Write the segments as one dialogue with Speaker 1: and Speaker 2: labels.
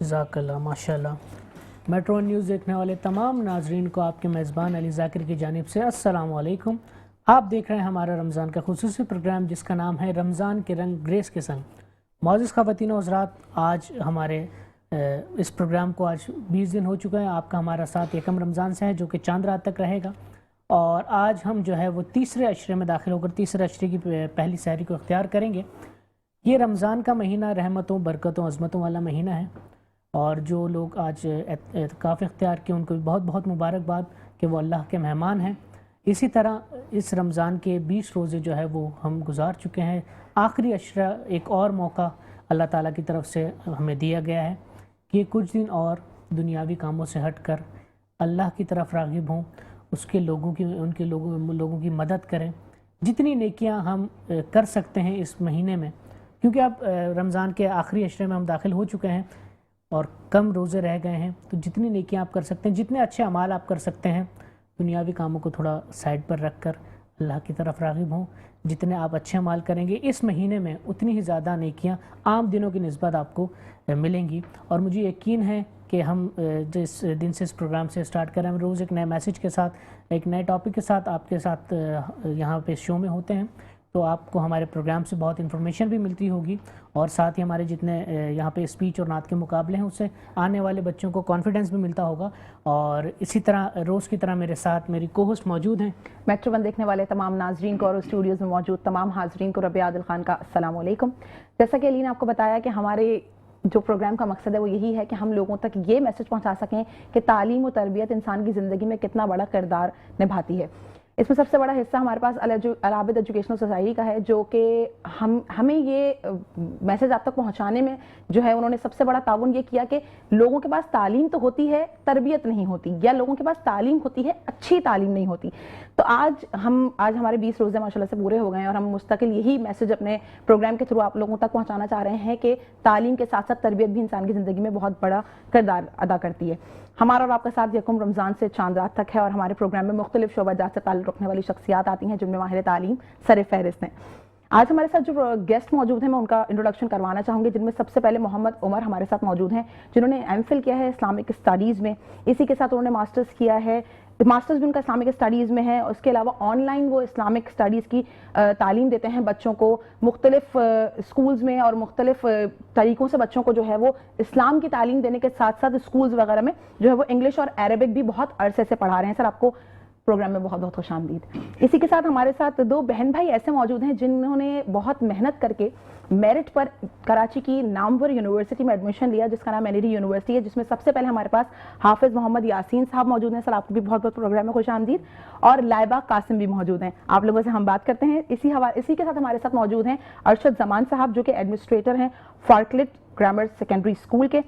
Speaker 1: जज़ाकल्लाह माशाल्लाह। Metro news देखने वाले तमाम नाजरीन को आपके मेज़बान अली ज़ाकिर की जानिब से अस्सलाम वालेकुम। आप देख रहे हैं हमारा रमज़ान का खुसूसी प्रोग्राम जिसका नाम है रमज़ान के रंग ग्रेस के संग। मौजूद ख़वातीन और हज़रात, आज हमारे इस प्रोग्राम को आज 20 दिन हो चुके हैं। आपका हमारा साथ एकम रमज़ान से है जो कि चांद रात तक रहेगा, और आज हम जो है वो तीसरे अशरे में दाखिल होकर तीसरे अशरे की पहली सहरी को इख्तियार करेंगे। ये रमज़ान का महीना रहमतों, बरकतों, अज़मतों वाला महीना है, और जो लोग आज एतकाफ़ इख्तियार किए उनको बहुत बहुत मुबारकबाद कि वो अल्लाह के मेहमान हैं। इसी तरह इस रमज़ान के 20 रोज़े जो है वो हम गुजार चुके हैं। आखिरी अशरा एक और मौका अल्लाह ताला की तरफ से हमें दिया गया है कि कुछ दिन और दुनियावी कामों से हट कर अल्लाह की तरफ राग़िब हों, उसके लोगों की उनके लोगों की मदद करें। जितनी नेकियां हम कर सकते हैं इस महीने में, क्योंकि अब रमज़ान के आखिरी अशरे में हम दाखिल हो चुके हैं और कम रोज़े रह गए हैं, तो जितनी नेकियां आप कर सकते हैं, जितने अच्छे अमाल आप कर सकते हैं, दुनियावी कामों को थोड़ा साइड पर रख कर अल्लाह की तरफ राग़िब हों। जितने आप अच्छे अमाल करेंगे इस महीने में उतनी ही ज़्यादा नेकियां आम दिनों की निस्बत आपको मिलेंगी। और मुझे यकीन है कि हम जिस दिन से इस प्रोग्राम से स्टार्ट करें, हम रोज़ एक नए मैसेज के साथ, एक नए टॉपिक के साथ आपके साथ यहाँ पे शो में होते हैं, तो आपको हमारे प्रोग्राम से बहुत इन्फॉर्मेशन भी मिलती होगी, और साथ ही हमारे जितने यहाँ पे स्पीच और नात के मुकाबले हैं उससे आने वाले बच्चों को कॉन्फिडेंस भी मिलता होगा। और इसी तरह रोज़ की तरह मेरे साथ मेरी को होस्ट मौजूद हैं।
Speaker 2: मेट्रो वन देखने वाले तमाम नाजरीन को और स्टूडियोज़ में मौजूद तमाम हाजरीन को रबिया आदिल खान का अस्सलाम वालेकुम। जैसा कि अली ने आपको बताया कि हमारे जो प्रोग्राम का मकसद है वो यही है कि हम लोगों तक ये मैसेज पहुंचा सकें कि तालीम और तरबियत इंसान की ज़िंदगी में कितना बड़ा किरदार निभाती है। इसमें सबसे बड़ा हिस्सा हमारे पास अल-आबिद एजुकेशनल सोसाइटी का है, जो कि हमें ये मैसेज आप तक पहुंचाने में जो है उन्होंने सबसे बड़ा ताउन ये किया कि लोगों के पास तालीम तो होती है, तरबियत नहीं होती, या लोगों के पास तालीम होती है, अच्छी तालीम नहीं होती। तो आज हमारे 20 रोज़े माशाल्लाह से पूरे हो गए हैं, और हम मुस्तकिल यही मैसेज अपने प्रोग्राम के थ्रू आप लोगों तक पहुँचाना चाह रहे हैं कि तालीम के साथ साथ तरबियत भी इंसान की ज़िंदगी में बहुत बड़ा किरदार अदा करती है। हमारा और आपका साथ यकम रमज़ान से चांद रात तक है, और हमारे प्रोग्राम में मुख्तलिफ शोबाजात से ताल्लुक़ रखने वाली शख्सियात आती हैं जिनमें माहिर तालीम सर फहरिस्त हैं। आज हमारे साथ जो गेस्ट मौजूद हैं मैं उनका इंट्रोडक्शन करवाना चाहूँगी, जिनमें सबसे पहले मोहम्मद उमर हमारे साथ मौजूद हैं, जिन्होंने एमफिल किया है इस्लामिक स्टडीज़ में। इसी के साथ उन्होंने मास्टर्स किया है, मास्टर्स भी उनका इस्लामिक स्टडीज़ में है। उसके अलावा ऑनलाइन वो इस्लामिक स्टडीज़ की तालीम देते हैं बच्चों को मुख्तलिफ स्कूल्स में, और मुख्तलिफ तरीक़ों से बच्चों को जो है वो इस्लाम की तालीम देने के साथ साथ स्कूल्स वगैरह में जो है वो इंग्लिश और अरबिक भी बहुत अरसे से पढ़ा रहे हैं। सर, आपको प्रोग्राम में बहुत बहुत खुशामदीद। इसी के साथ हमारे साथ दो बहन भाई ऐसे मौजूद हैं जिन्होंने बहुत मेहनत करके मेरिट पर कराची की नामवर यूनिवर्सिटी में एडमिशन लिया, जिसका नाम एनईडी यूनिवर्सिटी है, जिसमें सबसे पहले हमारे पास हाफिज मोहम्मद यासीन साहब मौजूद हैं। सर, आपको भी बहुत बहुत प्रोग्राम में खुशामदीद। और लाइबा कासिम भी मौजूद हैं। आप लोगों से हम बात करते हैं। इसी के साथ हमारे साथ मौजूद हैं अरशद जमान साहब, जो कि एडमिनिस्ट्रेटर हैं फार्कलेट ग्रामर सेकेंडरी स्कूल के,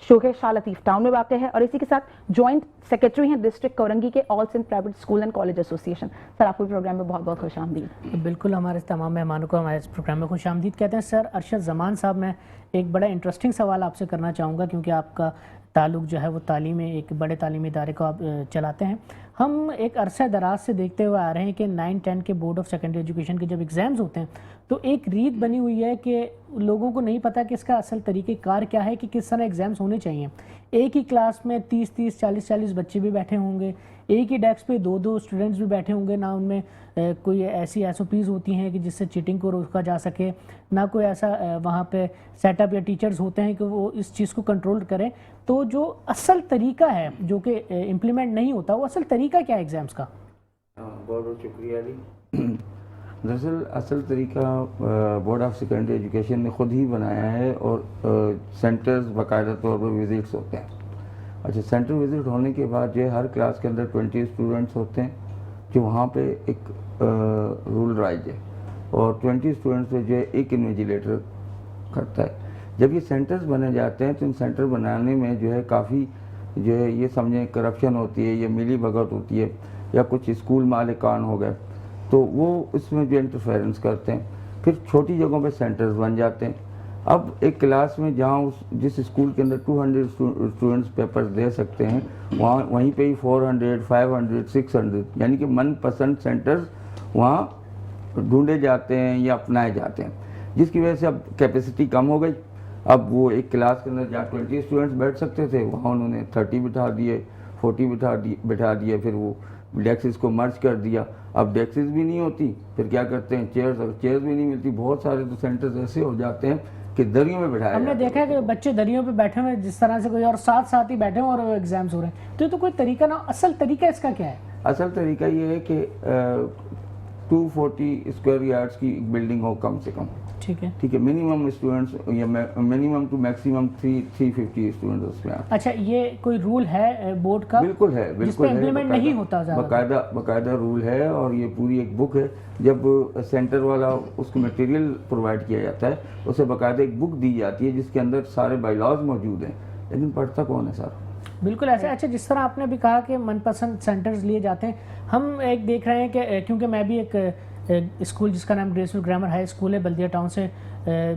Speaker 2: शोखे शाह लतीफ़ टाउन में वाक़ है, और इसी के साथ जॉइंट सेक्रेटरी हैं डिस्ट्रिक्ट कोरंगी के all Sindh private school and college association. Sir, आपको प्रोग्राम में बहुत बहुत खुशामदीद।
Speaker 1: बिल्कुल, हमारे तमाम मेहमानों को हमारे इस प्रोग्राम में खुशामदीद कहते हैं। सर अरशद जमान साहब, मैं एक बड़ा इंटरेस्टिंग सवाल आपसे करना चाहूँगा, क्योंकि आपका ताल्लुक़ जो है वो तालीम, एक बड़े तालीमी इदारे को आप चलाते हैं। हम एक अरसा दराज से देखते हुए आ रहे हैं कि 9-10 के बोर्ड ऑफ सेकेंडरी एजुकेशन के जब एग्ज़ाम्स होते हैं तो एक रीत बनी हुई है कि लोगों को नहीं पता कि इसका असल तरीक़ेकार क्या है, कि किस तरह एग्ज़ाम्स होने चाहिए। एक ही क्लास में 30-30, 40-40 बच्चे भी बैठे होंगे, एक ही डेस्क पे दो दो स्टूडेंट्स भी बैठे होंगे, ना उनमें कोई ऐसी SOPs होती हैं कि जिससे चीटिंग को रोका जा सके, ना कोई ऐसा वहाँ पे सेटअप या टीचर्स होते हैं कि वो इस चीज़ को कंट्रोल करें। तो जो असल तरीका है जो कि इम्प्लीमेंट नहीं होता, वो असल तरीका क्या है एग्ज़ाम्स का?
Speaker 3: बहुत बहुत शुक्रिया जी। दरअसल असल तरीका बोर्ड ऑफ सेकेंडरी एजुकेशन ने ख़ुद ही बनाया है और सेंटर्स बाकायदा तौर पर विज़िट्स होते हैं। अच्छा, सेंटर विज़िट होने के बाद जो है हर क्लास के अंदर 20 स्टूडेंट्स होते हैं जो वहाँ पे एक रूल राइज है, और 20 स्टूडेंट्स पे जो है एक इन्विजिलेटर करता है। जब ये सेंटर्स बने जाते हैं तो इन सेंटर बनाने में जो है काफ़ी जो है ये समझें करप्शन होती है, या मिली भगत होती है, या कुछ स्कूल मालिकान हो गए तो वो इसमें जो इंटरफेरेंस करते हैं। फिर छोटी जगहों पे सेंटर्स बन जाते हैं। अब एक क्लास में जहाँ जिस स्कूल के अंदर 200 स्टूडेंट्स पेपर्स दे सकते हैं, वहाँ वहीं पे ही 400, 500, 600 यानी कि मनपसंद सेंटर्स वहाँ ढूंढे जाते हैं या अपनाए जाते हैं, जिसकी वजह से अब कैपेसिटी कम हो गई। अब वो एक क्लास के अंदर जहाँ 20 स्टूडेंट्स बैठ सकते थे वहाँ उन्होंने 30 बिठा दिए, 40 बिठा दिए, फिर वो डेस्क्स को मर्ज कर दिया। अब डेस्क्स भी नहीं होती, फिर क्या करते हैं चेयर्स भी नहीं मिलती। बहुत सारे तो सेंटर्स ऐसे हो जाते हैं कि दरियों में बैठाया
Speaker 1: हमने देखा है कि बच्चे दरियों पे बैठे हुए जिस तरह से कोई और साथ ही बैठे हुए और एग्जाम्स हो रहे हैं। तो ये तो कोई तरीका ना, असल तरीका इसका क्या है?
Speaker 3: असल तरीका ये है कि 240 स्क्वायर यार्ड्स की बिल्डिंग हो कम से कम,
Speaker 1: ठीक है,
Speaker 3: ठीक है, मिनिमम स्टूडेंट्स या मिनिमम टू मैक्सिमम 350 स्टूडेंट्स उसमें।
Speaker 1: अच्छा, ये कोई रूल है बोर्ड का?
Speaker 3: बिल्कुल है, बिल्कुल है,
Speaker 1: इम्प्लीमेंट नहीं होता
Speaker 3: बकायदा रूल है, और ये पूरी एक बुक है। जब सेंटर वाला उसको मटेरियल प्रोवाइड किया जाता है, उसे बकायदा एक बुक दी जाती है जिसके अंदर सारे बायलॉज मौजूद हैं, लेकिन पढ़ता कौन है सर?
Speaker 1: बिल्कुल ऐसे। अच्छा, जिस तरह आपने भी कहा कि मनपसंद सेंटर्स लिए जाते हैं, हम एक देख रहे हैं कि क्योंकि मैं भी एक स्कूल जिसका नाम ग्रेसफुल ग्रामर हाई स्कूल है बल्दिया टाउन से,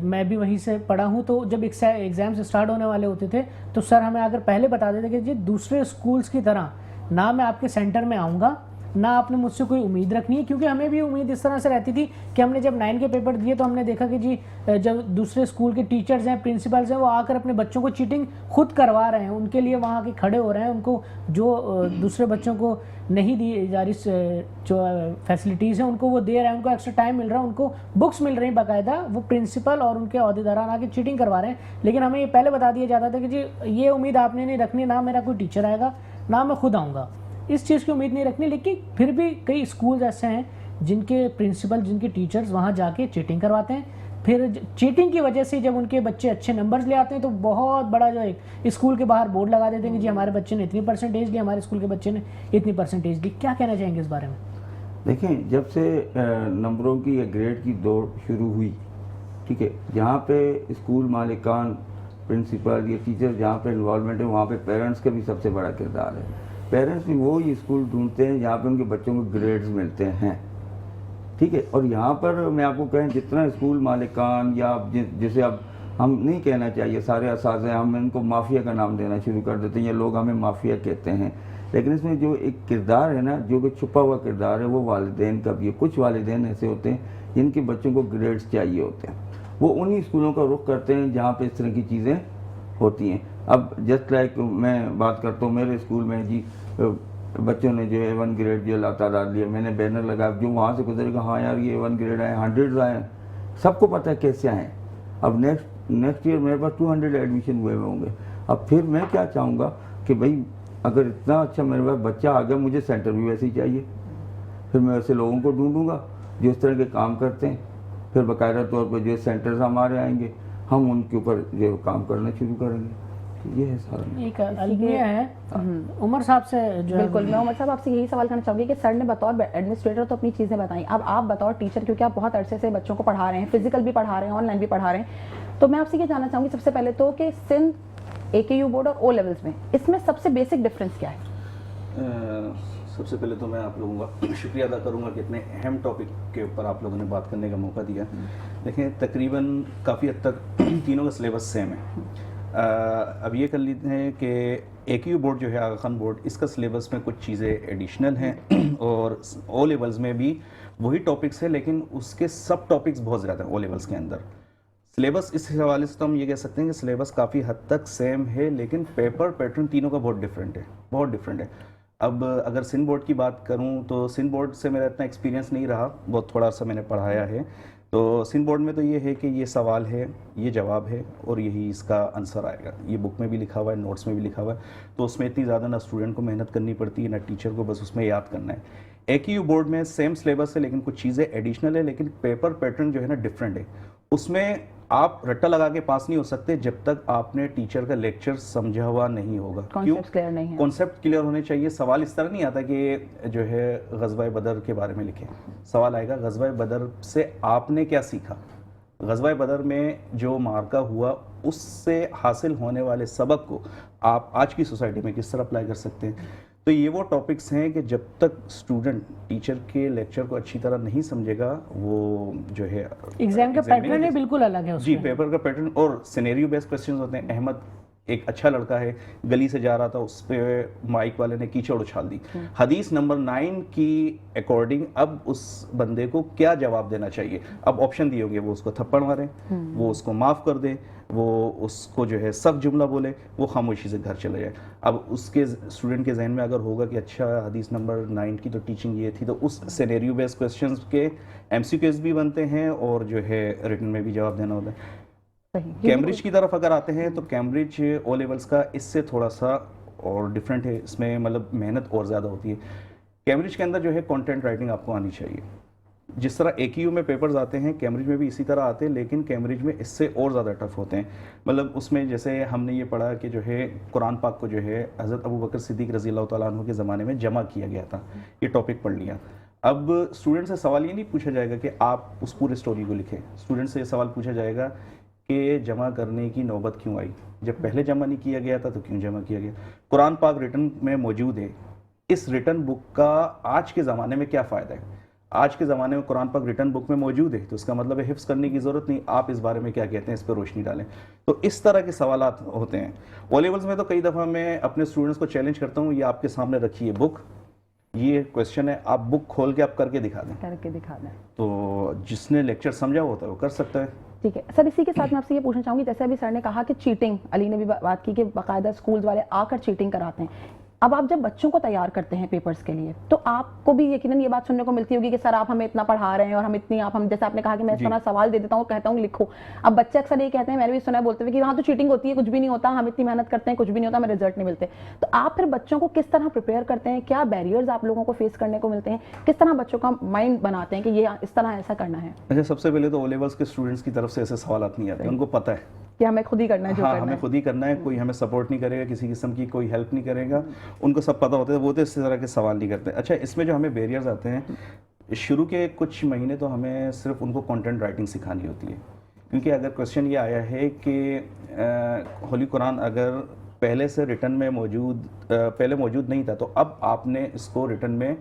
Speaker 1: मैं भी वहीं से पढ़ा हूँ। तो जब एग्ज़ाम्स स्टार्ट होने वाले होते थे तो सर हमें अगर पहले बता देते कि जी दूसरे स्कूल्स की तरह ना मैं आपके सेंटर में आऊँगा, ना आपने मुझसे कोई उम्मीद रखनी है। क्योंकि हमें भी उम्मीद इस तरह से रहती थी कि हमने जब 9 के पेपर दिए तो हमने देखा कि जी जब दूसरे स्कूल के टीचर्स हैं, प्रिंसिपल्स हैं, वो आकर अपने बच्चों को चीटिंग खुद करवा रहे हैं, उनके लिए वहाँ के खड़े हो रहे हैं, उनको जो दूसरे बच्चों को नहीं दी जा रही जो फैसिलिटीज़ हैं उनको वो दे रहे हैं, उनको एक्स्ट्रा टाइम मिल रहा है, उनको बुक्स मिल रही बाकायदा, वो प्रिंसिपल और उनके अहदेदारान आके चीटिंग करवा रहे हैं। लेकिन हमें ये पहले बता दिया जाता था कि जी ये उम्मीद आपने नहीं रखनी, ना मेरा कोई टीचर आएगा, ना मैं खुद आऊँगा, इस चीज़ की उम्मीद नहीं रखनी। लेकिन फिर भी कई स्कूल्स ऐसे हैं जिनके प्रिंसिपल, जिनके टीचर्स वहाँ जाके चीटिंग करवाते हैं। फिर चीटिंग की वजह से जब उनके बच्चे अच्छे नंबर्स ले आते हैं तो बहुत बड़ा जो एक स्कूल के बाहर बोर्ड लगा देते हैं कि जी हमारे बच्चे ने इतनी परसेंटेज ली, हमारे स्कूल के बच्चे ने इतनी परसेंटेज ली। क्या कहना चाहेंगे इस बारे में?
Speaker 3: देखें, जब से नंबरों की या ग्रेड की दौड़ शुरू हुई, ठीक है, जहाँ पे स्कूल मालिकान, प्रिंसिपल या टीचर जहाँ पे इन्वॉल्वमेंट है, वहाँ पे पेरेंट्स का भी सबसे बड़ा किरदार है। पेरेंट्स भी वो ही स्कूल ढूंढते हैं जहाँ पे उनके बच्चों को ग्रेड्स मिलते हैं, ठीक है। और यहाँ पर मैं आपको कहें, जितना स्कूल मालिकान या जैसे अब हम नहीं कहना चाहिए सारे असाज़े, हम इनको माफिया का नाम देना शुरू कर देते हैं, या लोग हमें माफिया कहते हैं, लेकिन इसमें जो एक किरदार है ना, जो कि छुपा हुआ किरदार है, वो वालिदैन का भी है। कुछ वालिदैन ऐसे होते हैं जिनके बच्चों को ग्रेड्स चाहिए होते हैं, वो उन्हीं स्कूलों का रुख करते हैं जहाँ पे इस तरह की चीज़ें होती हैं। अब जस्ट लाइक मैं बात करता हूँ, मेरे स्कूल में जी बच्चों ने जो है 1 ग्रेड जो तादाद लिया, मैंने बैनर लगाया, जो वहाँ से गुजरेगा, हाँ यार ये 1 ग्रेड आए, 100 आए, सबको पता है कैसे आए। अब नेक्स्ट ईयर मेरे पास 200 एडमिशन हुए होंगे। अब फिर मैं क्या चाहूँगा कि भाई अगर इतना अच्छा मेरे पास बच्चा आ गया, मुझे सेंटर भी वैसे ही चाहिए। फिर मैं ऐसे लोगों को ढूंढूंगा जो इस तरह के काम करते हैं, फिर बाकायदा तौर पर जो सेंटर्स हमारे आएंगे, हम उनके ऊपर जो काम करना शुरू करेंगे। ये है सारा।
Speaker 1: एक अलमिया है उमर साहब से जो
Speaker 2: बिल्कुल, मैं उमर साहब आपसे यही सवाल करना चाहूँगी कि सर ने बतौर एडमिनिस्ट्रेटर तो अपनी चीज़ें बताई, अब आप बतौर टीचर, क्योंकि आप बहुत अरसे से बच्चों को पढ़ा रहे हैं, फिजिकल भी पढ़ा रहे हैं, ऑनलाइन भी पढ़ा रहे हैं, तो मैं आपसे ये जानना चाहूँगी सबसे पहले तो कि सिंध AKU बोर्ड और O लेवल्स में इसमें सबसे बेसिक डिफरेंस क्या है?
Speaker 4: सबसे पहले तो मैं आप लोगों का शुक्रिया अदा करूंगा कि इतने अहम टॉपिक के ऊपर आप लोगों ने बात करने का मौका दिया। देखें, तकरीबन काफ़ी हद तक तीनों का सिलेबस सेम है। अब ये कर लेते हैं कि AKU बोर्ड जो है, आगा खान बोर्ड, इसका सिलेबस में कुछ चीज़ें एडिशनल हैं और O लेवल्स में भी वही टॉपिक्स है, लेकिन उसके सब टॉपिक्स बहुत ज़्यादा हैं O लेवल्स के अंदर। सिलेबस इस हवाले से तो हम ये कह सकते हैं कि सिलेबस काफ़ी हद तक सेम है, लेकिन पेपर पैटर्न तीनों का बहुत डिफरेंट है, बहुत डिफरेंट है। अब अगर सिंध बोर्ड की बात करूं तो सिंध बोर्ड से मेरा इतना एक्सपीरियंस नहीं रहा, बहुत थोड़ा सा मैंने पढ़ाया है। तो सिंध बोर्ड में तो ये है कि ये सवाल है, ये जवाब है और यही इसका आंसर आएगा। ये बुक में भी लिखा हुआ है, नोट्स में भी लिखा हुआ है, तो उसमें इतनी ज़्यादा ना स्टूडेंट को मेहनत करनी पड़ती है ना टीचर को, बस उसमें याद करना है। AQU बोर्ड में सेम सिलेबस है लेकिन कुछ चीज़ें एडिशनल है, लेकिन पेपर पैटर्न जो है ना डिफरेंट है। उसमें आप रट्टा लगा के पास नहीं हो सकते जब तक आपने टीचर का लेक्चर समझा हुआ नहीं होगा।
Speaker 2: कॉन्सेप्ट क्लियर नहीं है।
Speaker 4: कॉन्सेप्ट क्लियर होने चाहिए। सवाल इस तरह नहीं आता कि जो है ग़ज़वा बदर के बारे में लिखें। सवाल आएगा ग़ज़वा बदर से आपने क्या सीखा, ग़ज़वा बदर में जो मार्का हुआ उससे हासिल होने वाले सबक को आप आज की सोसाइटी में किस तरह अप्लाई कर सकते हैं। तो ये वो टॉपिक्स हैं कि जब तक स्टूडेंट टीचर के लेक्चर को अच्छी तरह नहीं समझेगा, वो जो है
Speaker 1: एग्जाम का पैटर्न ही बिल्कुल अलग है
Speaker 4: जी,
Speaker 1: उसमें।
Speaker 4: पेपर का पैटर्न और सिनेरियो बेस्ड क्वेश्चंस होते हैं। अहमद एक अच्छा लड़का है, गली से जा रहा था, उस पे माइक वाले ने कीचड़ उछाल दी। हदीस नंबर 9 की अकॉर्डिंग अब उस बंदे को क्या जवाब देना चाहिए। अब ऑप्शन दिए होंगे, वो उसको थप्पड़ मारे, वो उसको माफ़ कर दे, वो उसको जो है सख्त जुमला बोले, वो खामोशी से घर चले जाए। अब उसके स्टूडेंट के जहन में अगर होगा कि अच्छा हदीस नंबर 9 की तो टीचिंग ये थी, तो उस सिनेरियो बेस्ड क्वेश्चंस के MCQs भी बनते हैं और जो है रिटन में भी जवाब देना होता है। कैम्ब्रिज की तरफ अगर आते हैं तो कैम्ब्रिज ओ लेवल्स का इससे थोड़ा सा और डिफरेंट है, इसमें मतलब मेहनत और ज़्यादा होती है। कैम्ब्रिज के अंदर जो है कंटेंट राइटिंग आपको आनी चाहिए। जिस तरह AQU में पेपर्स आते हैं, कैम्ब्रिज में भी इसी तरह आते हैं, लेकिन कैम्ब्रिज में इससे और ज़्यादा टफ होते हैं। मतलब उसमें जैसे हमने ये पढ़ा कि जो है कुरान पाक को जो है हज़रत अबू बकर सिद्दीक रज़ी अल्लाह तआला अन्हु के ज़माने में जमा किया गया था, ये टॉपिक पढ़ लिया। अब स्टूडेंट से सवाल ये नहीं पूछा जाएगा कि आप उस पूरे स्टोरी को लिखें, स्टूडेंट से ये सवाल पूछा जाएगा कि जमा करने की नौबत क्यों आई, जब पहले जमा नहीं किया गया था तो क्यों जमा किया गया। कुरान पाक रिटन में मौजूद है, इस रिटन बुक का आज के ज़माने में क्या फ़ायदा है। आज के ज़माने में कुरान पाक रिटन बुक में मौजूद है तो इसका मतलब है हिफ्ज़ करने की ज़रूरत नहीं, आप इस बारे में क्या कहते हैं इस पर रोशनी डालें। तो इस तरह के सवालात होते हैं। ओ लेवल्स में तो कई दफ़ा मैं अपने स्टूडेंट्स को चैलेंज करता हूँ, ये आपके सामने रखी है बुक, ये क्वेश्चन है, आप बुक खोल के आप करके दिखा दें, तो जिसने लेक्चर समझा होता है वो कर सकता है।
Speaker 2: ठीक है सर, इसी के साथ मैं आपसे ये पूछना चाहूंगी, जैसे अभी सर ने कहा कि चीटिंग, अली ने भी बात की कि बाकायदा स्कूल्स वाले आकर चीटिंग कराते हैं। अब आप जब बच्चों को तैयार करते हैं पेपर्स के लिए, तो आपको भी यकीनन ये बात सुनने को मिलती होगी कि सर आप हमें इतना पढ़ा रहे हैं और हम इतनी, आप हम जैसे आपने कहा कि मैं इतना सवाल दे देता हूँ, कहता हूँ लिखो। अब बच्चे अक्सर ये कहते हैं, मैंने भी सुना है बोलते हुए कि वहाँ तो चीटिंग होती है, कुछ भी नहीं होता, हम इतनी मेहनत करते हैं, कुछ भी नहीं होता, हमें रिजल्ट नहीं मिलते। तो आप फिर बच्चों को किस तरह प्रिपेयर करते हैं, क्या बैरियर्स आप लोगों को फेस करने को मिलते हैं, किस तरह बच्चों का माइंड बनाते हैं कि ये इस तरह ऐसा करना है।
Speaker 4: अच्छा, सबसे पहले तो ओ लेवल्स के स्टूडेंट्स की तरफ से ऐसे सवाल नहीं आते, उनको पता है
Speaker 2: कि हमें खुद ही करना है, जो
Speaker 4: हाँ
Speaker 2: करना
Speaker 4: हमें
Speaker 2: है।
Speaker 4: खुद ही करना है, कोई हमें सपोर्ट नहीं करेगा, किसी किस्म की कोई हेल्प नहीं करेगा, उनको सब पता होता है, वो तो इस तरह के सवाल नहीं करते। अच्छा, इसमें जो हमें बैरियर्स आते हैं, शुरू के कुछ महीने तो हमें सिर्फ उनको कंटेंट राइटिंग सिखानी होती है, क्योंकि अगर क्वेश्चन ये आया है कि होली कुरान अगर पहले से रिटन में पहले मौजूद नहीं था तो अब आपने इसको रिटन में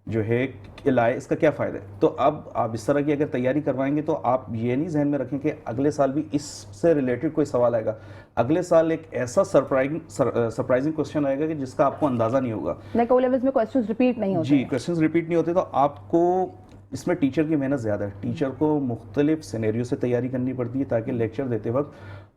Speaker 4: जो है लाए, इसका क्या फ़ायदा है। तो अब आप इस तरह की अगर तैयारी करवाएंगे तो आप ये नहीं जहन में रखें कि अगले साल भी इससे रिलेटेड कोई सवाल आएगा। अगले साल एक ऐसा सरप्राइजिंग क्वेश्चन आएगा कि जिसका आपको अंदाज़ा नहीं होगा।
Speaker 2: लाइक ओ लेवल्स में क्वेश्चंस रिपीट नहीं होते।
Speaker 4: जी, क्वेश्चंस रिपीट नहीं होते, तो आपको इसमें टीचर की मेहनत ज़्यादा है। टीचर को मुख्तलिफ सिनेरियो से तैयारी करनी पड़ती है ताकि लेक्चर देते वक्त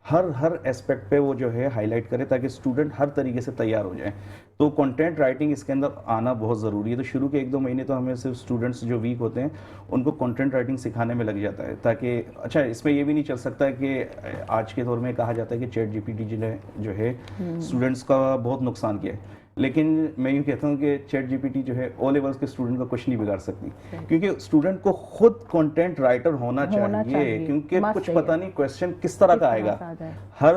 Speaker 4: हर एस्पेक्ट पे वो जो है हाईलाइट करे ताकि स्टूडेंट हर तरीके से तैयार हो जाए। तो कंटेंट राइटिंग इसके अंदर आना बहुत ज़रूरी है। तो शुरू के 1-2 महीने तो हमें सिर्फ स्टूडेंट्स जो वीक होते हैं उनको कंटेंट राइटिंग सिखाने में लग जाता है, ताकि अच्छा इसमें ये भी नहीं चल सकता है कि आज के दौर में कहा जाता है कि चैट GPT ने जो है स्टूडेंट्स का बहुत नुकसान किया है, लेकिन मैं यूँ कहता हूँ कि चैट GPT जो है ओ लेवल्स के स्टूडेंट का कुछ नहीं बिगाड़ सकती, क्योंकि स्टूडेंट को खुद कंटेंट राइटर होना चाहिए, क्योंकि कुछ पता नहीं क्वेश्चन किस तरह का आएगा। हर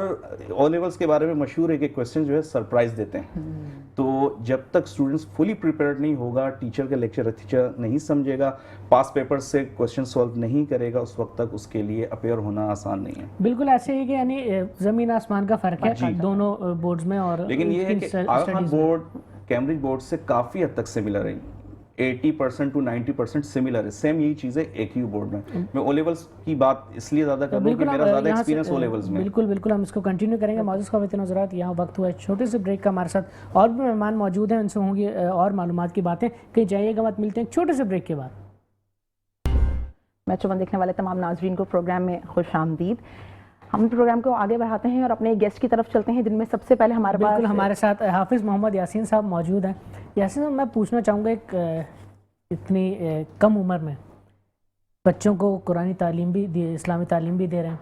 Speaker 4: ओ लेवल्स के बारे में मशहूर है कि क्वेश्चन जो है सरप्राइज देते हैं। तो जब तक स्टूडेंट्स फुली प्रिपेयर्ड नहीं होगा, टीचर के लेक्चर नहीं समझेगा, पास पेपर से क्वेश्चन सॉल्व नहीं करेगा, उस वक्त तक उसके लिए अपेयर होना आसान नहीं है।
Speaker 1: बिल्कुल ऐसे ही कि यानी ज़मीन आसमान का फ़र्क है दोनों बोर्ड्स में। और
Speaker 4: लेकिन ये है कि आगा खान बोर्ड कैम्ब्रिज बोर्ड से काफ़ी हद तक सिमिलर है, 80% to 90% सिमिलर है। सेम यही चीज़ है AQU बोर्ड में। मैं ओ लेवल्स की बात इसलिए ज़्यादा कर रहा हूं कि मेरा ज़्यादा एक्सपीरियंस ओ लेवल्स में।
Speaker 1: बिल्कुल हम इसको कंटिन्यू करेंगे। मौजूद ख़वातीन हज़रात, यहाँ वक्त हुआ है छोटे से ब्रेक का। हमारे साथ और भी मेहमान मौजूद हैं, उनसे होंगी और मालूमात की बातें। कहीं जाइएगा मत, मिलते हैं छोटे से ब्रेक के बाद।
Speaker 2: मैच वन देखने वाले तमाम नाजरीन को प्रोग्राम में खुश आमदीद। हम प्रोग्राम को आगे बढ़ाते हैं और अपने गेस्ट की तरफ चलते हैं, जिनमें सबसे पहले हमारे पास
Speaker 1: बिल्कुल हमारे साथ हाफिज़ मोहम्मद यासीन साहब मौजूद हैं। यासीन साहब, मैं पूछना चाहूँगा, एक इतनी कम उम्र में बच्चों को कुरानी तालीम भी इस्लामी तालीम भी दे रहे हैं,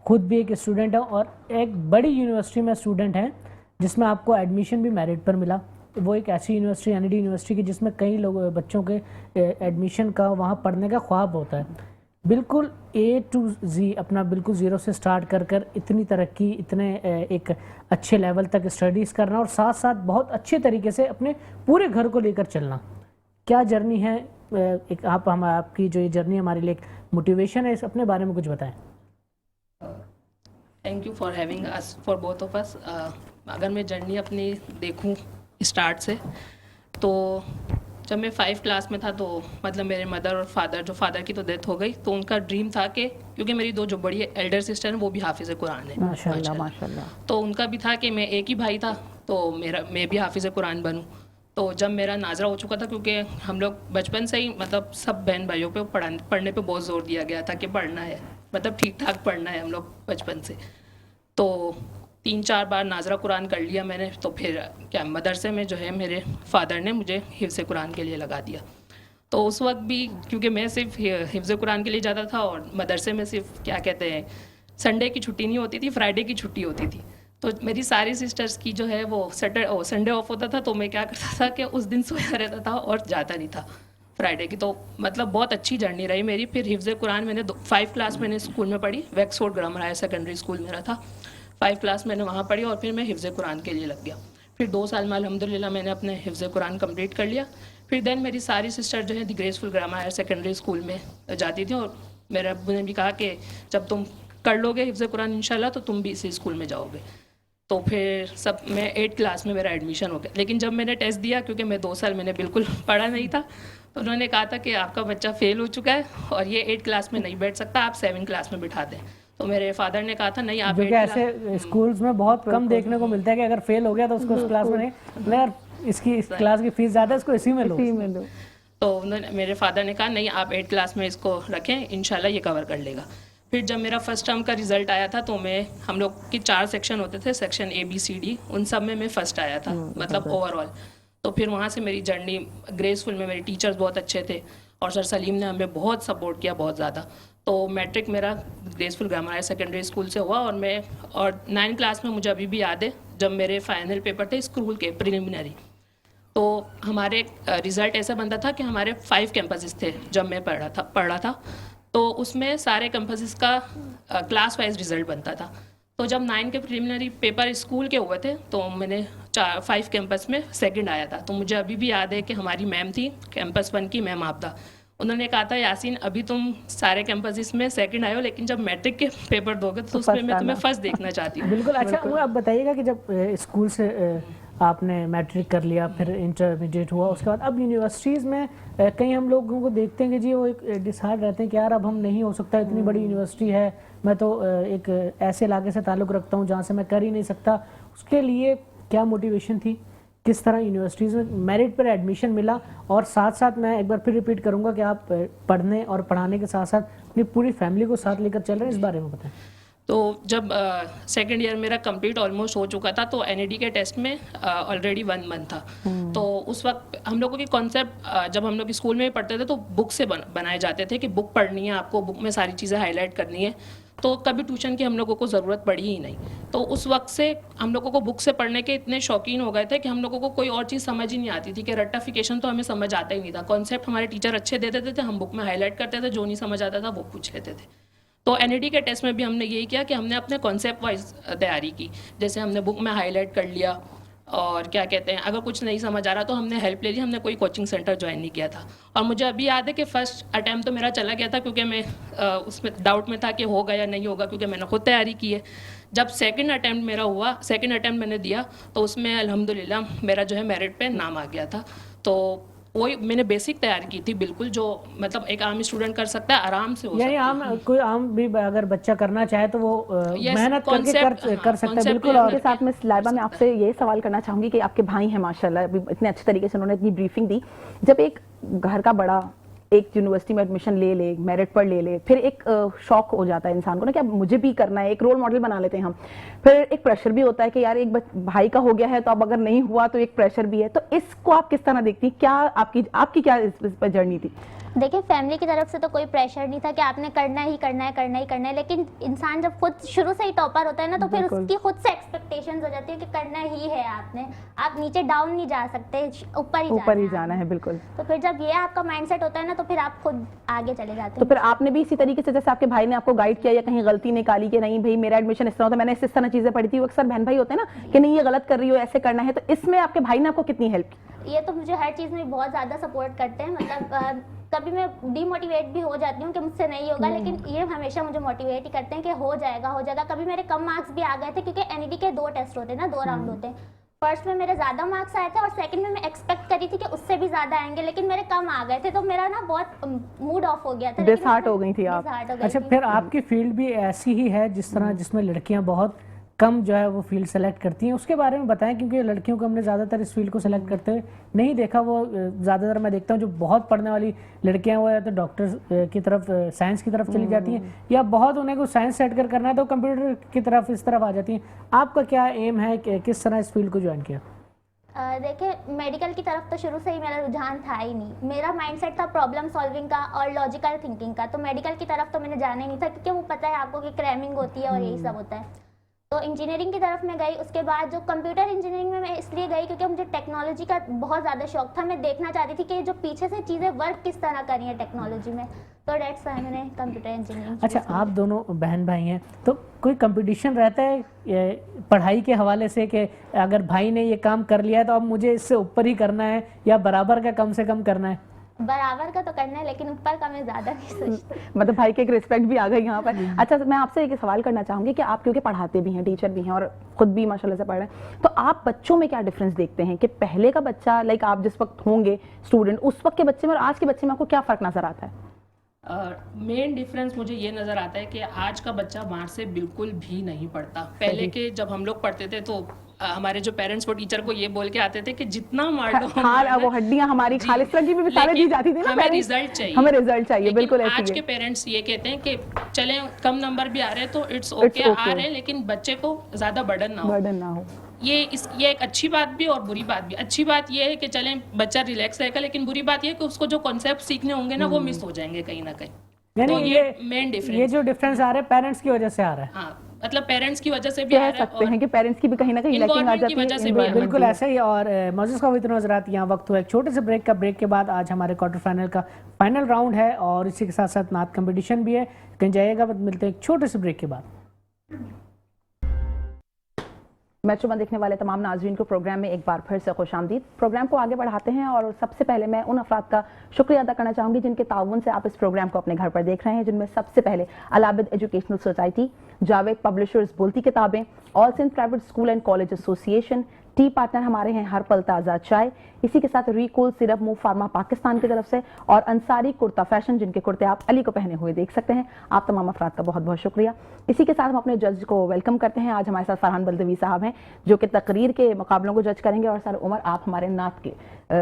Speaker 1: खुद भी एक स्टूडेंट है और एक बड़ी यूनिवर्सिटी में स्टूडेंट हैं जिसमें आपको एडमिशन भी मेरिट पर मिला। वो एक ऐसी यूनिवर्सिटी एनईडी यूनिवर्सिटी की जिसमें कई लोग बच्चों के एडमिशन का वहाँ पढ़ने का ख्वाब होता है। बिल्कुल A to Z अपना बिल्कुल ज़ीरो से स्टार्ट कर इतनी तरक्की, इतने एक अच्छे लेवल तक स्टडीज़ करना और साथ साथ बहुत अच्छे तरीके से अपने पूरे घर को लेकर चलना, क्या जर्नी है? एक आपकी जो ये जर्नी हमारे लिए एक मोटिवेशन है, इस अपने बारे में कुछ बताएं।
Speaker 5: Thank you for having us for both of us. अगर मैं जर्नी अपनी देखूं स्टार्ट से, तो जब मैं 5 क्लास में था तो मतलब मेरे मदर और फादर, जो फादर की तो डेथ हो गई, तो उनका ड्रीम था कि, क्योंकि मेरी 2 जो बड़ी एल्डर सिस्टर हैं वो भी हाफिज़ कुरान है
Speaker 2: माशाल्लाह माशाल्लाह,
Speaker 5: तो उनका भी था कि मैं एक ही भाई था तो मैं भी हाफिज़ कुरान बनूं। तो जब मेरा नाजरा हो चुका था, क्योंकि हम लोग बचपन से ही मतलब सब बहन भाइयों पे पढ़ने पे बहुत ज़ोर दिया गया था कि पढ़ना है, मतलब ठीक ठाक पढ़ना है हम लोग बचपन से। तो 3-4 बार नाजरा कुरान कर लिया मैंने, तो फिर क्या मदरसे में जो है मेरे फादर ने मुझे हिफ्ज़ कुरान के लिए लगा दिया। तो उस वक्त भी क्योंकि मैं सिर्फ हिफ्ज़ कुरान के लिए जाता था और मदरसे में सिर्फ क्या कहते हैं संडे की छुट्टी नहीं होती थी, फ्राइडे की छुट्टी होती थी। तो मेरी सारी सिस्टर्स की जो है वो संडे ऑफ होता था, तो मैं क्या करता था कि उस दिन सोया रहता था और जाता नहीं था फ्राइडे की। तो मतलब बहुत अच्छी जर्नी रही मेरी। फिर हिफ्ज़ कुरान मैंने 5 क्लास मैंने स्कूल में पढ़ी, वैक्सफोर्ड ग्रामर हायर सेकेंडरी स्कूल मेरा था, 5 क्लास मैंने वहाँ पढ़ी और फिर मैं हिफ्ज़ कुरान के लिए लग गया। फिर 2 साल में अल्हम्दुलिल्लाह मैंने अपने हिफ्ज़ कुरान कंप्लीट कर लिया। फिर देन मेरी सारी सिस्टर जो है the graceful grammar higher secondary school में जाती थी और मेरे अब्बू ने भी कहा कि जब तुम कर लोगे हिफ्ज़ कुरान इंशाल्लाह तो तुम भी इसी स्कूल में जाओगे। तो फिर मैं 8 क्लास में मेरा एडमिशन हो गया। लेकिन जब मैंने टेस्ट दिया, क्योंकि मैं 2 साल मैंने बिल्कुल पढ़ा नहीं था, तो उन्होंने कहा था कि आपका बच्चा फेल हो चुका है और ये 8 क्लास में नहीं बैठ सकता, आप 7 क्लास में बिठा दें। तो मेरे फादर ने कहा था नहीं आप
Speaker 1: क्योंकि ऐसे स्कूल्स में बहुत कम देखने को मिलता है कि अगर फेल हो गया तो उसको उस क्लास में नहीं, यार इसकी इस क्लास की फीस ज़्यादा है, इसको इसी में लो।
Speaker 5: तो उन्होंने मेरे फादर ने कहा नहीं आप 8 क्लास में इसको रखें, इंशाल्लाह ये कवर कर लेगा। फिर जब मेरा फर्स्ट टर्म का रिजल्ट आया था तो हम लोग की 4 सेक्शन होते थे, सेक्शन ABCD, उन सब में मैं फर्स्ट आया था, मतलब ओवरऑल। तो फिर वहाँ से मेरी जर्नी ग्रेसफुल में, मेरे टीचर्स बहुत अच्छे थे और सर सलीम ने हमें बहुत सपोर्ट किया, बहुत ज़्यादा। तो मैट्रिक मेरा graceful grammar higher secondary school से हुआ और 9 क्लास में मुझे अभी भी याद है जब मेरे फाइनल पेपर थे स्कूल के प्रिलिमिनरी, तो हमारे रिज़ल्ट ऐसा बनता था कि हमारे 5 कैंपसेस थे जब मैं पढ़ा था तो उसमें सारे कैंपसेस का क्लास वाइज रिज़ल्ट बनता था। तो जब 9 के प्रिलिमिनरी पेपर स्कूल के हुए थे तो मैंने 5 कैंपस में सेकंड आया था। तो मुझे अभी भी याद है कि हमारी मैम थी कैंपस 1 की, मैम आपदा, उन्होंने कहा था यासीन अभी तुम सारे कैंपसेस में सेकंड आए हो, लेकिन जब मैट्रिक के पेपर दोगे तो उसमें मैं तुम्हें फर्स्ट देखना चाहती हूँ।
Speaker 1: बिल्कुल। अच्छा, वो आप बताइएगा कि जब स्कूल से आपने मैट्रिक कर लिया, फिर इंटरमीडिएट हुआ, उसके बाद अब यूनिवर्सिटीज़ में कई हम लोगों को देखते हैं कि जी वो एक डिसाइड रहते हैं कि यार अब हम नहीं हो सकता, इतनी बड़ी यूनिवर्सिटी है, मैं तो एक ऐसे इलाके से ताल्लुक़ रखता हूँ जहाँ से मैं कर ही नहीं सकता। उसके लिए क्या मोटिवेशन थी, किस तरह यूनिवर्सिटीज़ में मेरिट पर एडमिशन मिला, और साथ साथ मैं एक बार फिर रिपीट करूँगा कि आप पढ़ने और पढ़ाने के साथ साथ अपनी पूरी फैमिली को साथ लेकर चल रहे हैं, इस बारे में बताएं।
Speaker 5: तो जब सेकेंड ईयर मेरा कंप्लीट ऑलमोस्ट हो चुका था तो NED के टेस्ट में ऑलरेडी 1 मंथ था। तो उस वक्त हम लोगों की कॉन्सेप्ट जब हम लोग स्कूल में पढ़ते थे तो बुक से बनाए जाते थे कि बुक पढ़नी है आपको, बुक में सारी चीज़ें हाईलाइट करनी है, तो कभी ट्यूशन की हम लोगों को ज़रूरत पड़ी ही नहीं। तो उस वक्त से हम लोगों को बुक से पढ़ने के इतने शौकीन हो गए थे कि हम लोगों को कोई और चीज़ समझ ही नहीं आती थी, कि रट्टाफिकेशन तो हमें समझ आता ही नहीं था। कॉन्सेप्ट हमारे टीचर अच्छे दे देते थे, हम बुक में हाईलाइट करते थे, जो नहीं समझ आता था वो पूछ लेते थे। तो NED के टेस्ट में भी हमने यही किया कि हमने अपने कॉन्सेप्ट वाइज तैयारी की, जैसे हमने बुक में हाईलाइट कर लिया और क्या कहते हैं अगर कुछ नहीं समझ आ रहा तो हमने हेल्प ले ली, हमने कोई कोचिंग सेंटर ज्वाइन नहीं किया था। और मुझे अभी याद है कि फ़र्स्ट अटैम्प्ट तो मेरा चला गया था, क्योंकि मैं उसमें डाउट में था कि होगा या नहीं होगा, क्योंकि मैंने खुद तैयारी की है। जब सेकंड अटैम्प्ट मेरा हुआ, सेकंड अटैम्प्ट मैंने दिया तो उसमें अल्हम्दुलिल्लाह मेरा जो है मेरिट पे नाम आ गया था। तो वही मैंने बेसिक तैयारी की थी, बिल्कुल जो मतलब एक आम स्टूडेंट कर सकता है, आराम से हो सकता है।
Speaker 1: कोई आम भी अगर बच्चा करना चाहे तो वो मेहनत करके कर सकता है। बिल्कुल।
Speaker 2: और के साथ मिस लाइबा, मैं आपसे ये सवाल करना चाहूँगी कि आपके भाई हैं माशाल्लाह, अभी इतने अच्छे तरीके से उन्होंने इतनी ब्रीफिंग दी, जब एक घर का बड़ा एक यूनिवर्सिटी में एडमिशन ले ले, मेरिट पर ले ले, फिर एक शौक हो जाता है इंसान को ना कि अब मुझे भी करना है, एक रोल मॉडल बना लेते हैं हम। फिर एक प्रेशर भी होता है कि यार एक भाई का हो गया है तो अब अगर नहीं हुआ तो एक प्रेशर भी है। तो इसको आप किस तरह देखती हैं? क्या आपकी क्या इस पर जर्नी थी?
Speaker 6: देखिए, फैमिली की तरफ से तो कोई प्रेशर नहीं था कि आपने करना ही करना है, करना ही करना है, लेकिन इंसान जब खुद शुरू से ही टॉपर होता है ना, तो फिर उसकी खुद से एक्सपेक्टेशंस हो जाती है कि करना ही है आपने, आप नीचे डाउन नहीं जा सकते, ऊपर ही जाना है।
Speaker 2: बिल्कुल।
Speaker 6: तो फिर जब ये आपका माइंडसेट होता है ना, तो फिर आप खुद आगे चले जाते
Speaker 2: तो
Speaker 6: हैं।
Speaker 2: फिर आपने भी इसी तरीके से, जैसे आपके भाई ने आपको गाइड किया या कहीं गलती निकाली कि नहीं भाई मेरा एडमिशन इस तरह होता है, मैंने इस तरह चीजें पढ़ी थी, वो अक्सर बहन भाई होते हैं ना कि नहीं ये गलत कर रही हो, ऐसे करना है, तो इसमें आपके भाई ने आपको कितनी हेल्प की?
Speaker 6: ये तो मुझे हर चीज़ में बहुत ज़्यादा सपोर्ट करते हैं। मतलब कभी मैं डीमोटिवेट भी हो जाती हूँ कि मुझसे नहीं होगा, लेकिन ये हमेशा मुझे मोटिवेट ही करते हैं कि हो जाएगा, हो जाएगा। कभी मेरे कम मार्क्स भी आ गए थे, क्योंकि एनईडी के 2 टेस्ट होते हैं ना, 2 राउंड होते हैं। फर्स्ट में मेरे ज़्यादा मार्क्स आए थे और सेकंड में मैं एक्सपेक्ट करी थी कि उससे भी ज़्यादा आएंगे, लेकिन मेरे कम आ गए थे, तो मेरा ना बहुत मूड ऑफ हो गया था।
Speaker 2: डिसहार्ट हो गई थी आप?
Speaker 1: अच्छा, फिर आपकी फील्ड भी ऐसी ही है जिस तरह जिसमें लड़कियां बहुत कम जो है वो फील्ड सेलेक्ट करती हैं, उसके बारे में बताएं, क्योंकि लड़कियों को हमने ज़्यादातर इस फील्ड को सेलेक्ट करते हुए नहीं देखा। वो ज़्यादातर मैं देखता हूँ जो बहुत पढ़ने वाली लड़कियां वो या तो डॉक्टर की तरफ, साइंस की तरफ चली जाती हैं, या बहुत उन्हें को साइंस सेट करना है तो कंप्यूटर की तरफ इस तरफ आ जाती हैं। आपका क्या एम है, किस तरह इस फील्ड को ज्वाइन किया?
Speaker 6: देखिए, मेडिकल की तरफ तो शुरू से ही मेरा रुझान था ही नहीं। मेरा माइंडसेट था प्रॉब्लम सॉल्विंग का और लॉजिकल थिंकिंग का, तो मेडिकल की तरफ तो मैंने जाना ही नहीं था, क्योंकि वो पता है आपको कि क्रैमिंग होती है और यही सब होता है। तो इंजीनियरिंग की तरफ मैं गई। उसके बाद जो कंप्यूटर इंजीनियरिंग में मैं इसलिए गई क्योंकि मुझे टेक्नोलॉजी का बहुत ज़्यादा शौक था। मैं देखना चाहती थी कि जो पीछे से चीज़ें वर्क किस तरह कर रही हैं टेक्नोलॉजी में, तो डेट्स वाई मैंने कंप्यूटर इंजीनियरिंग।
Speaker 1: अच्छा, आप दोनों बहन भाई हैं, तो कोई कंपटीशन रहता है पढ़ाई के हवाले से कि अगर भाई ने ये काम कर लिया है तो अब मुझे इससे ऊपर ही करना है, या बराबर का कम से कम करना है?
Speaker 6: बराबर का तो करना है, लेकिन ऊपर का मैं ज़्यादा नहीं सोचती।
Speaker 2: मतलब भाई की एक रिस्पेक्ट भी आ गई यहाँ पर। अच्छा, मैं आपसे एक सवाल करना चाहूंगी कि आप क्योंकि पढ़ाते भी हैं, टीचर भी हैं और खुद भी माशाल्लाह से पढ़ रहे हैं, तो आप बच्चों में क्या डिफरेंस देखते हैं कि पहले का बच्चा, लाइक आप जिस वक्त होंगे स्टूडेंट, उस वक्त के बच्चे में और आज के बच्चे में आपको क्या फ़र्क नज़र आता है?
Speaker 5: मेन डिफरेंस मुझे ये नज़र आता है कि आज का बच्चा बाहर से बिल्कुल भी नहीं पढ़ता। पहले के जब हम लोग पढ़ते थे तो हमारे जो पेरेंट्स वो टीचर को ये बोल के आते थे कि जितना मार दो,
Speaker 2: वो हड्डियां हमारी खालिस लगी भी सारे दी जाती थी ना,
Speaker 5: हमें रिजल्ट चाहिए,
Speaker 2: हमें रिजल्ट चाहिए। बिल्कुल ऐसी
Speaker 5: आज के पेरेंट्स ये कहते हैं कि चलें कम नंबर भी आ रहे हैं तो इट्स ओके, आ रहे हैं, लेकिन बच्चे को ज़्यादा बर्डन ना हो। ये एक अच्छी बात भी और बुरी बात भी। अच्छी बात ये है कि चलें बच्चा रिलैक्स रहेगा, लेकिन बुरी बात ये है कि उसको जो कॉन्सेप्ट सीखने होंगे ना वो मिस हो जाएंगे कहीं ना कहीं।
Speaker 1: यानी
Speaker 5: तो ये मेन डिफरेंस,
Speaker 1: ये जो डिफरेंस आ रहा है पेरेंट्स की वजह से आ रहा है।
Speaker 5: हाँ, मतलब पेरेंट्स की वजह से भी आ रहा है,
Speaker 2: सकते हैं कि पेरेंट्स की भी कहीं ना कहीं लैकिंग आ जाती है।
Speaker 1: बिल्कुल ऐसा ही। और मौजूद ख़वातीन व हज़रात, यहाँ वक्त हुआ एक छोटे से ब्रेक का। ब्रेक के बाद आज हमारे क्वार्टर फाइनल का फाइनल राउंड है और इसी के साथ साथ नात कंपटीशन भी है। कहीं जाइएगा, मिलते हैं एक छोटे से ब्रेक के बाद।
Speaker 2: मेट्रो वन देखने वाले तमाम नाजरीन को प्रोग्राम में एक बार फिर से खुशामदीद। प्रोग्राम को आगे बढ़ाते हैं और सबसे पहले मैं उन अफराद का शुक्रिया अदा करना चाहूँगी जिनके ताउन से आप इस प्रोग्राम को अपने घर पर देख रहे हैं, जिनमें सबसे पहले Alabid educational society, Javed publishers बोलती किताबें, all Sindh private school and college association, tea partner हमारे हैं हर पल ताज़ा चाय, इसी के साथ Recool syrup move pharma Pakistan की तरफ से, और अंसारी कुर्ता फैशन, जिनके कुर्ते आप अली को पहने हुए देख सकते हैं। आप तमाम अफराद का बहुत बहुत शुक्रिया। इसी के साथ हम अपने जज को वेलकम करते हैं। आज हमारे साथ फरहान बल्दवी साहब हैं जो कि तकरीर के मुकाबलों को जज करेंगे, और सर उमर आप हमारे नात के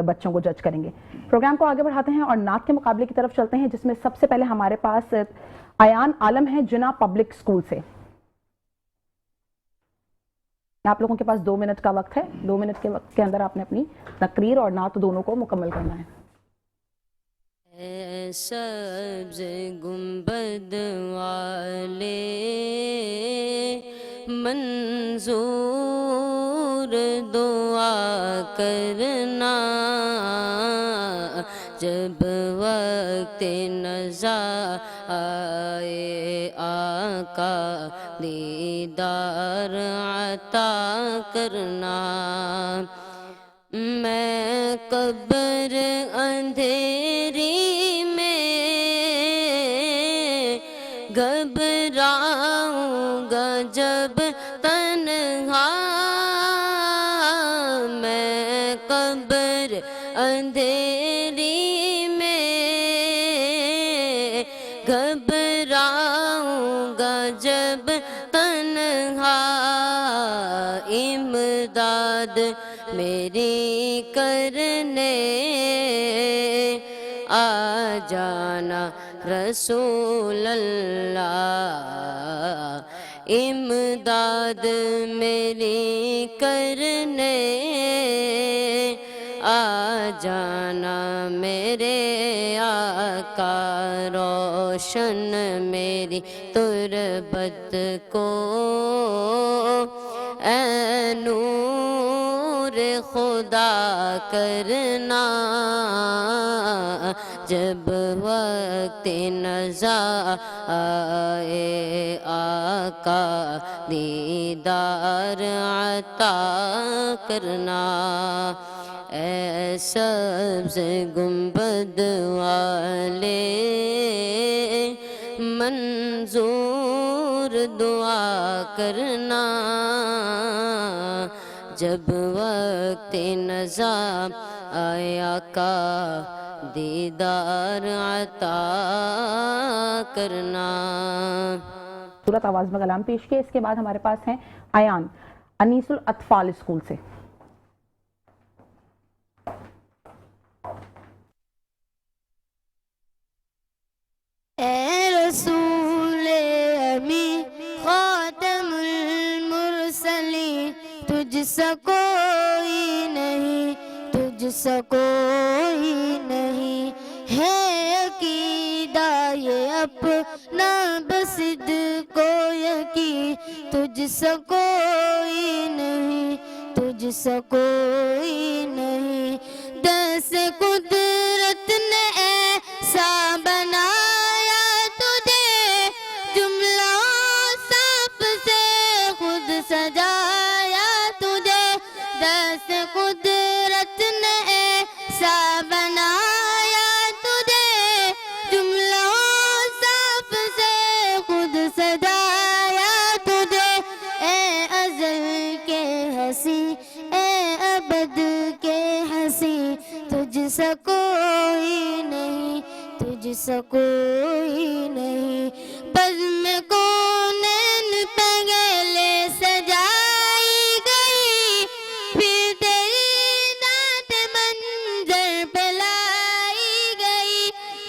Speaker 2: बच्चों को जज करेंगे। प्रोग्राम को आगे बढ़ाते हैं और नात के मुकाबले की तरफ चलते हैं, जिसमें सबसे पहले हमारे पास अयान आलम है जिना पब्लिक स्कूल से। आप लोगों के पास 2 मिनट का वक्त है। 2 मिनट के वक्त के अंदर आपने अपनी तकरीर और नात दोनों को मुकम्मल करना है।
Speaker 7: सब्ज़ गुंबद वाले मंजूर दुआ करना, जब वक्त नज़ा आए आका दीदार अता करना। मैं कब्र अंधेरी में घबराऊंगा जब तन्हा, मैं कब्र अंधेरी में घबराऊंगा जब तन्हा, इमदाद मेरी करने आ जाना रसूल अल्लाह, इमदाद मेरी करने आ जाना मेरे आका, रोशन मेरी तुरबत को ऐ नूर खुदा करना, जब वक्त नज़ा आए आका दीदार अता करना। ऐ सब्ज़ गुंबद वाले मंजूर दुआ करना, जब वक्त नज़ा आया का दीदार अता करना।
Speaker 2: सूरत आवाज़ में कलाम पेश किया। इसके बाद हमारे पास हैं अयान अनीसुल अतफाल स्कूल से।
Speaker 7: ए रसूले अमी खातमुल मुरसलीन, तुझसा कोई नहीं, तुझसा कोई नहीं, है अकीदा ये अपना बसिद को यकीन, तुझसा कोई नहीं, तुझसा कोई नहीं, दस कुदरत ने ऐसा बनाया तुझे, जुमला साफ से खुद सजाया तुझे, दस कुदरत ने ऐसा बनाया तुझे, जुमला साफ से खुद सजाया तुझे, ए अज़ल के हंसी, ए अबद के हंसी, तुझसा कोई नहीं, तुझसा कोई नहीं, बज़्म कौनैन पहले सजाई गई, फिर तेरी नात मंजर पे लाई गई,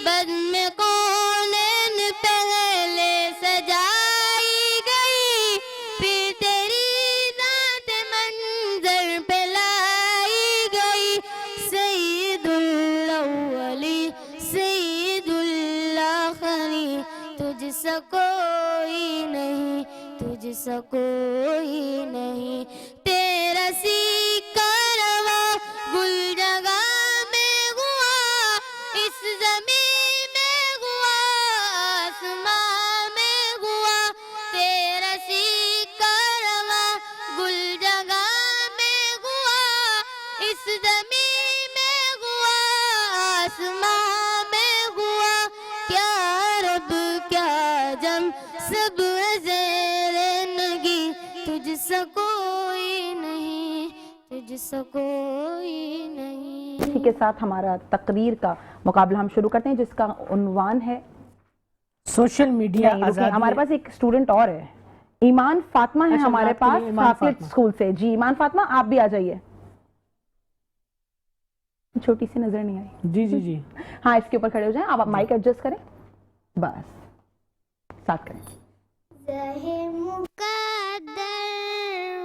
Speaker 7: बज़्म कौनैन पहले सजाई गई, फिर तेरी नात मंजर पे लाई गई, सैयदुल अव्वली सैयदुल आखिरीन, तुझसा कोई नहीं, तुझसा कोई नहीं, तेरा सीका रवा गुल जगह में हुआ, इस ज़मीन में हुआ, आसमां में हुआ, तेरा सीका रवा गुल जगह में हुआ, इस ज़मीन में हुआ, आसमां में हुआ, क्या रब क्या जम सब ज़ेरे नगी, तुझसा कोई नहीं, तुझसा कोई नहीं।
Speaker 2: इसी के साथ हमारा तकरीर का मुकाबला हम शुरू करते हैं, जिसका उन्वान है
Speaker 1: सोशल मीडिया
Speaker 2: नहीं, रुकिए,
Speaker 1: आज़ादी।
Speaker 2: हमारे पास एक स्टूडेंट और है, ईमान फातिमा है
Speaker 1: अच्छा,
Speaker 2: हमारे
Speaker 1: बात करिए,
Speaker 2: पास
Speaker 1: ईमान
Speaker 2: हाफिज
Speaker 1: फातिमा।
Speaker 2: स्कूल से। जी ईमान फातिमा, आप भी आ जाइए। छोटी सी नजर नहीं आई।
Speaker 1: जी जी जी।
Speaker 2: हाँ, इसके ऊपर खड़े हो जाएं, आप माइक एडजस्ट करें, बस साथ करें।
Speaker 6: ज़हे मुक़द्दर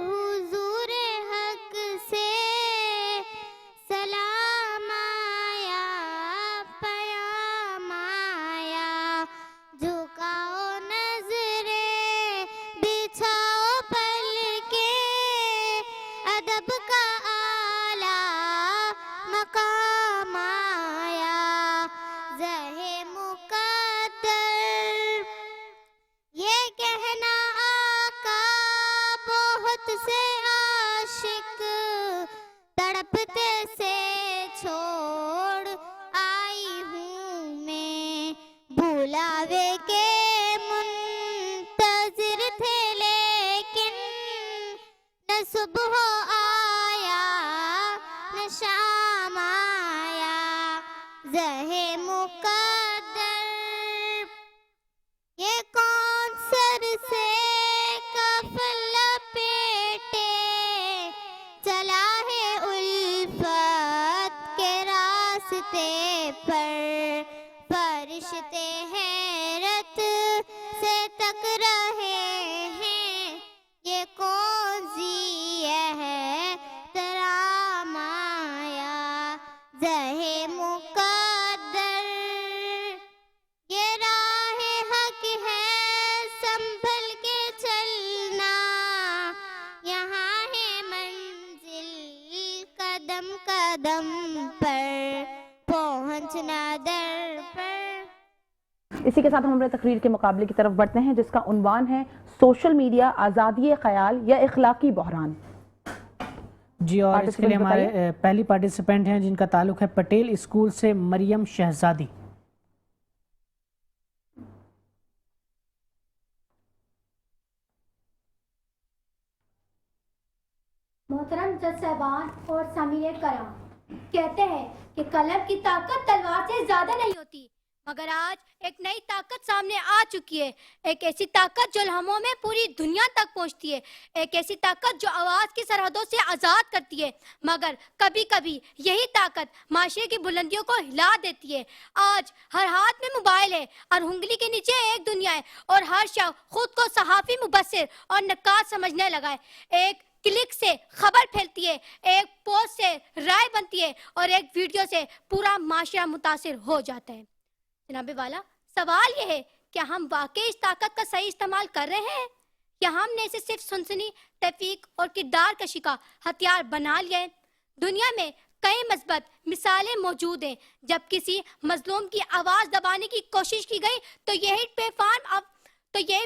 Speaker 6: हुज़ूरे हक से सलाम आया, पयाम आया, झुकाओ नज़रे बिछाओ पलके, अदब का आला मकाम आया, ज़हे मुक़द्दर ये कहना आका बहुत से आशिक तड़पते से छोड़ आई हूँ मैं, बुलावे के मुंतज़िर थे लेकिन न सुबह आया न शाम आया, ज़हे मुक़द्दर ये कौन सर से कफन लपेटे
Speaker 7: कदम पर पहुंचना दर पर।
Speaker 2: इसी के साथ हम अपने तकरीर के मुकाबले की तरफ बढ़ते हैं, जिसका उन्वान है सोशल मीडिया आज़ादी ख्याल या इखलाकी बहरान।
Speaker 1: जी, और इसके लिए हमारे पहली पार्टिसिपेंट हैं जिनका ताल्लुक है पटेल स्कूल से, मरियम शहजादी।
Speaker 8: मोहतरम जज साहबान और सामीन कराम, कहते हैं कि कलम की ताकत तलवार से ज्यादा नहीं होती, मगर आज एक नई ताकत सामने आ चुकी है। एक ऐसी ताकत जो लम्हों में पूरी दुनिया तक पहुंचती है, एक ऐसी ताकत जो आवाज की सरहदों से आजाद करती है, मगर कभी कभी यही ताकत माशरे की बुलंदियों को हिला देती है। आज हर हाथ में मोबाइल है और उंगली के नीचे एक दुनिया है, और हर शख्स खुद को सहाफी, मुबस्सिर और नक्काद समझने लगा है। एक क्लिक से खबर फैलती है, एक पोस्ट से राय बनती है, और एक वीडियो से पूरा माशरा मुतासिर हो जाता है। जनाबे वाला, सवाल यह है, क्या हम वाकई इस ताकत का सही इस्तेमाल कर रहे हैं, या हमने इसे सिर्फ सुनसनी, तफरीक और किरदार कशी का हथियार बना लिया है? दुनिया में कई मस्बत मिसालें मौजूद हैं। जब किसी मजलूम की आवाज दबाने की कोशिश की गई तो यही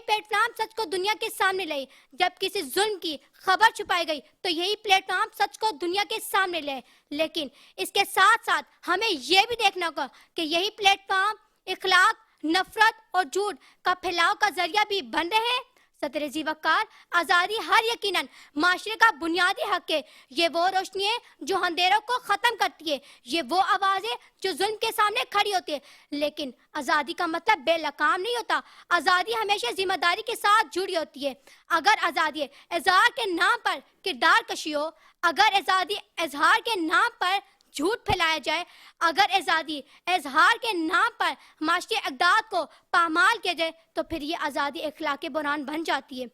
Speaker 8: प्लेटफॉर्म सच को दुनिया के सामने लाई। जब किसी जुल्म की खबर छुपाई गई तो यही प्लेटफॉर्म सच को दुनिया के सामने लाए। लेकिन इसके साथ साथ हमें यह भी देखना होगा कि यही प्लेटफॉर्म इखलाक, नफरत और झूठ का फैलाव का जरिया भी बन रहे हैं। सदर ज़ीवकार, आज़ादी हर यकीनन माशरे का बुनियादी हक है। ये वो रोशनी है जो अंधेरों को ख़त्म करती है, ये वो आवाज़ है जो जुल्म के सामने खड़ी होती है। लेकिन आज़ादी का मतलब बेलगाम नहीं होता। आज़ादी हमेशा जिम्मेदारी के साथ जुड़ी होती है। अगर आज़ादी इज़हार के नाम पर किरदार कशी हो, अगर आज़ादी इज़हार के नाम पर झूठ फैलाया जाए, अगर आज़ादी इज़हार के नाम पर माशरी अक़दार को पामाल किया जाए, तो फिर ये आज़ादी इखलाकी बुरान बन जाती है।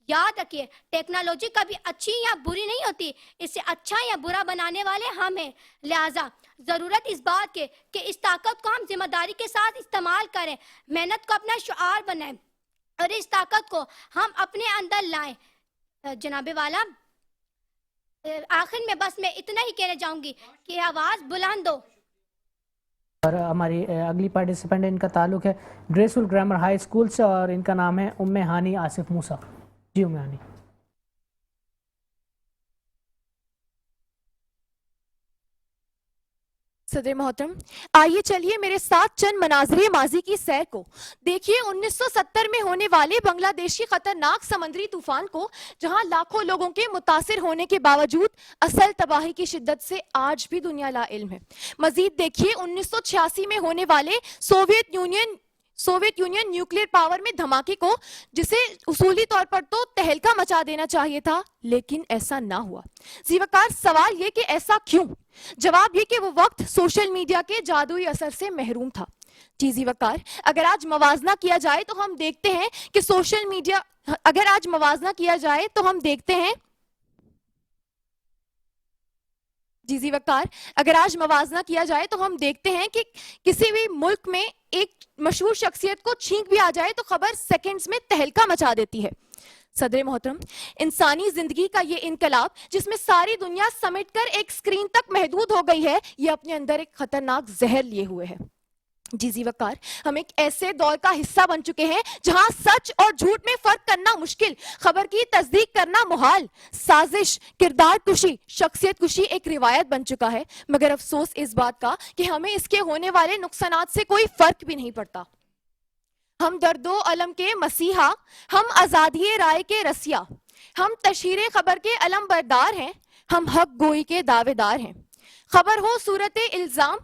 Speaker 8: याद रखिए, टेक्नोलॉजी कभी अच्छी या बुरी नहीं होती, इसे अच्छा या बुरा बनाने वाले हम हैं। लिहाजा ज़रूरत इस बात के कि इस ताकत को हम जिम्मेदारी के साथ इस्तेमाल करें, मेहनत को अपना शुआर बनाएं और इस ताकत को हम अपने अंदर लाएं। जनाबे वाला, आखिर में बस मैं इतना ही कहना चाहूंगी कि आवाज बुलंद हो।
Speaker 1: और हमारी अगली पार्टिसिपेंट है, इनका ताल्लुक है ड्रेसुल ग्रामर हाई स्कूल से, और इनका नाम है उम्मे हानी आसिफ मूसा। जी उम्मे हानी।
Speaker 9: सदर मोहतरम, आइए चलिए मेरे साथ चंद मनाज़रे माजी की सैर को। देखिए 1970 में होने वाले बांग्लादेश की खतरनाक समंदरी तूफान को, जहां लाखों लोगों के मुतासिर होने के बावजूद असल तबाही की शिद्दत से आज भी दुनिया ला इल्म है। मजीद देखिए 1986 में होने वाले सोवियत यूनियन न्यूक्लियर पावर में धमाके को, जिसे उसूली तौर पर तो तहलका मचा देना चाहिए था, लेकिन ऐसा ना हुआ। ज़ीवकार, सवाल ये कि ऐसा क्यों? जवाब ये कि वो वक्त सोशल मीडिया के जादुई असर से महरूम था। जी ज़ीवकार, अगर आज मवाजना किया जाए तो हम देखते हैं कि सोशल मीडिया, अगर आज मवाजना किया जाए तो हम देखते हैं जी ज़ीवकार, अगर आज मवाजना किया जाए तो हम देखते हैं कि किसी भी मुल्क में एक मशहूर शख्सियत को छींक भी आ जाए तो खबर सेकंड्स में तहलका मचा देती है। सदर मोहतरम, इंसानी जिंदगी का ये इनकलाब, जिसमें सारी दुनिया समेटकर एक स्क्रीन तक महदूद हो गई है, ये अपने अंदर एक खतरनाक जहर लिए हुए है। जी ज़ीवकार, हम एक ऐसे दौर का हिस्सा बन चुके हैं जहां सच और झूठ में फर्क करना मुश्किल, खबर की तस्दीक करना मुहाल, साजिश, किरदार कुशी, शख्सियत कुशी एक रिवायत बन चुका है। मगर अफसोस इस बात का कि हमें इसके होने वाले नुकसानात से कोई फर्क भी नहीं पड़ता। हम दर्दो अलम के मसीहा, हम आज़ादी राय के रसिया, हम तशहीर खबर के अलम बरदार हैं, हम हक गोई के दावेदार हैं। खबर हो सूरत इल्जाम,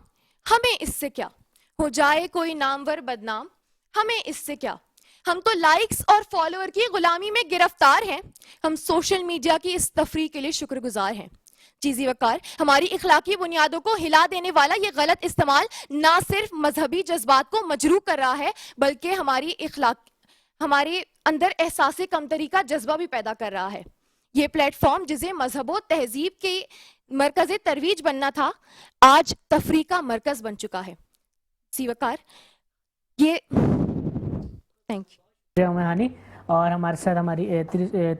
Speaker 9: हमें इससे क्या, हो जाए कोई नामवर बदनाम, हमें इससे क्या। हम तो लाइक्स और फॉलोअर की गुलामी में गिरफ्तार हैं। हम सोशल मीडिया की इस तफरीह के लिए शुक्रगुजार हैं। जी ज़ीवकार, हमारी इखलाकी बुनियादों को हिला देने वाला ये गलत इस्तेमाल ना सिर्फ मजहबी जज्बात को मजरूह कर रहा है, बल्कि हमारे अंदर एहसास कमतरी का जज्बा भी पैदा कर रहा है। ये प्लेटफॉर्म जिसे मजहब व तहजीब के मरकज़ तरवीज बनना था, आज तफरीह का मरकज बन चुका है। ज़ीवकार, ये थैंक यू
Speaker 1: उम्मे हानी। और हमारे साथ हमारी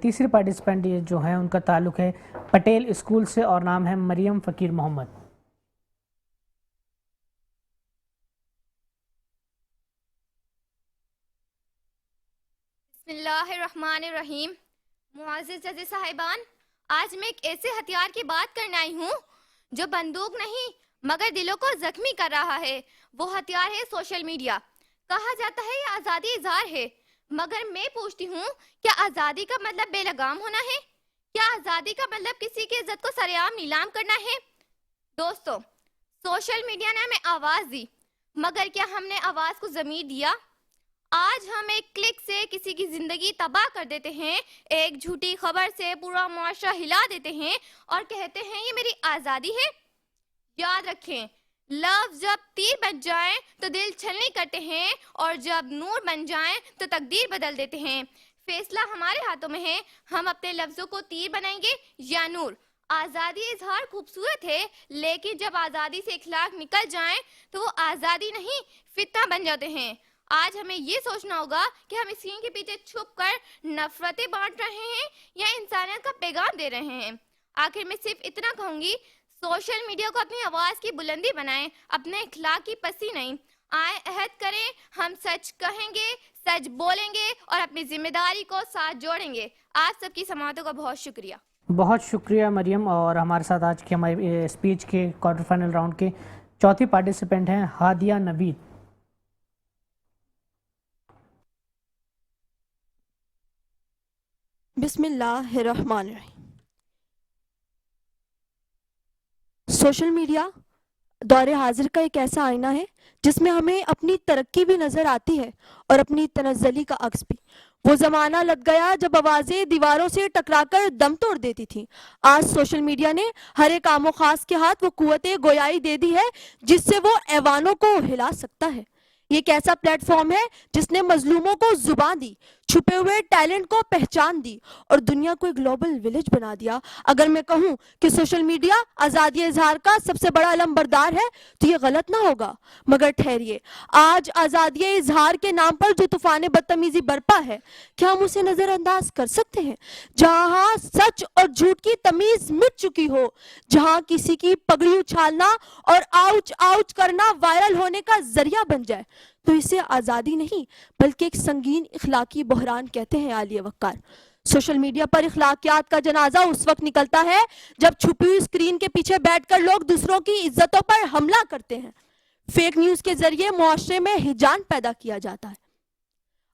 Speaker 1: तीसरी पार्टिसिपेंट जो है, उनका ताल्लुक है पटेल स्कूल से, और नाम है मरियम फ़कीर मोहम्मद।
Speaker 10: बिस्मिल्लाहिर्रहमानिर्रहीम। मुअज़्ज़िज़ जज साहिबान, आज मैं एक ऐसे हथियार की बात करने आई हूँ जो बंदूक नहीं मगर दिलों को जख्मी कर रहा है। वो हथियार है सोशल मीडिया। कहा जाता है ये आज़ादी इज़हार है, मगर मैं पूछती हूँ, क्या आज़ादी का मतलब बेलगाम होना है? क्या आज़ादी का मतलब किसी की इज्जत को सरेआम नीलाम करना है? दोस्तों, सोशल मीडिया ने हमें आवाज़ दी, मगर क्या हमने आवाज़ को ज़मीर दिया? आज हम एक क्लिक से किसी की जिंदगी तबाह कर देते हैं, एक झूठी खबर से पूरा मुआशरा हिला देते हैं और कहते हैं ये मेरी आज़ादी है। याद रखें, लफ्ज़ जब तीर बन जाएं तो दिल छलनी करते हैं और जब नूर बन जाएं तो तकदीर बदल देते हैं। फैसला हमारे हाथों में है, हम अपने लफ्ज़ों को तीर बनाएंगे या नूर। आज़ादी इजहार खूबसूरत है, लेकिन जब आज़ादी से इखलाक निकल जाएं तो वो आज़ादी नहीं फितना बन जाते हैं। आज हमें ये सोचना होगा कि हम स्क्रीन के पीछे छुपकर नफरतें बांट रहे हैं या इंसानियत का पैगाम दे रहे हैं। आखिर मैं सिर्फ इतना कहूँगी, सोशल मीडिया को अपनी आवाज़ की बुलंदी बनाएं, अपने इखलाक की पसी नहीं। आए अहद करें, हम सच कहेंगे, सच बोलेंगे और अपनी जिम्मेदारी को साथ जोड़ेंगे। आप सबकी समाअतों का बहुत शुक्रिया।
Speaker 1: बहुत शुक्रिया मरियम। और हमारे साथ आज के हमारे स्पीच के क्वार्टर फाइनल राउंड के चौथी पार्टिसिपेंट हैं हादिया नवीद।
Speaker 11: बिस्मिल्लाहिर्रहमानिर्रहीम। सोशल मीडिया दौरे हाजिर का एक ऐसा आईना है जिसमें हमें अपनी तरक्की भी नजर आती है और अपनी तनज़्ज़ुली का अक्स भी। वो जमाना लग गया जब आवाजें दीवारों से टकराकर दम तोड़ देती थी। आज सोशल मीडिया ने हर एक आमो खास के हाथ वो कुव्वते गोयाई दे दी है जिससे वो ऐवानों को हिला सकता है। ये एक ऐसा प्लेटफॉर्म है जिसने मजलूमों को जुबान दी, छुपे हुए टैलेंट को पहचान दी और दुनिया को एक ग्लोबल विलेज बना दिया। अगर मैं कहूं कि सोशल मीडिया आज़ादी इजहार का सबसे बड़ा अलमबरदार है तो ये गलत ना होगा, मगर ठहरिए, आज आज़ादी इजहार के नाम पर जो तूफान बदतमीजी बरपा है, क्या हम उसे नजरअंदाज कर सकते हैं? जहां सच और झूठ की तमीज मिट चुकी हो, जहां किसी की पगड़ी उछालना और आउच आउच करना वायरल होने का जरिया बन जाए, तो इसे आज़ादी नहीं बल्कि एक संगीन इखलाकी बहरान कहते हैं आलिया वक्कार। सोशल मीडिया पर इखलाकियात का जनाजा उस वक्त निकलता है जब छुपी हुई स्क्रीन के पीछे बैठकर लोग दूसरों की इज्जतों पर हमला करते हैं। फेक न्यूज के जरिए मुआशरे में हिजान पैदा किया जाता है।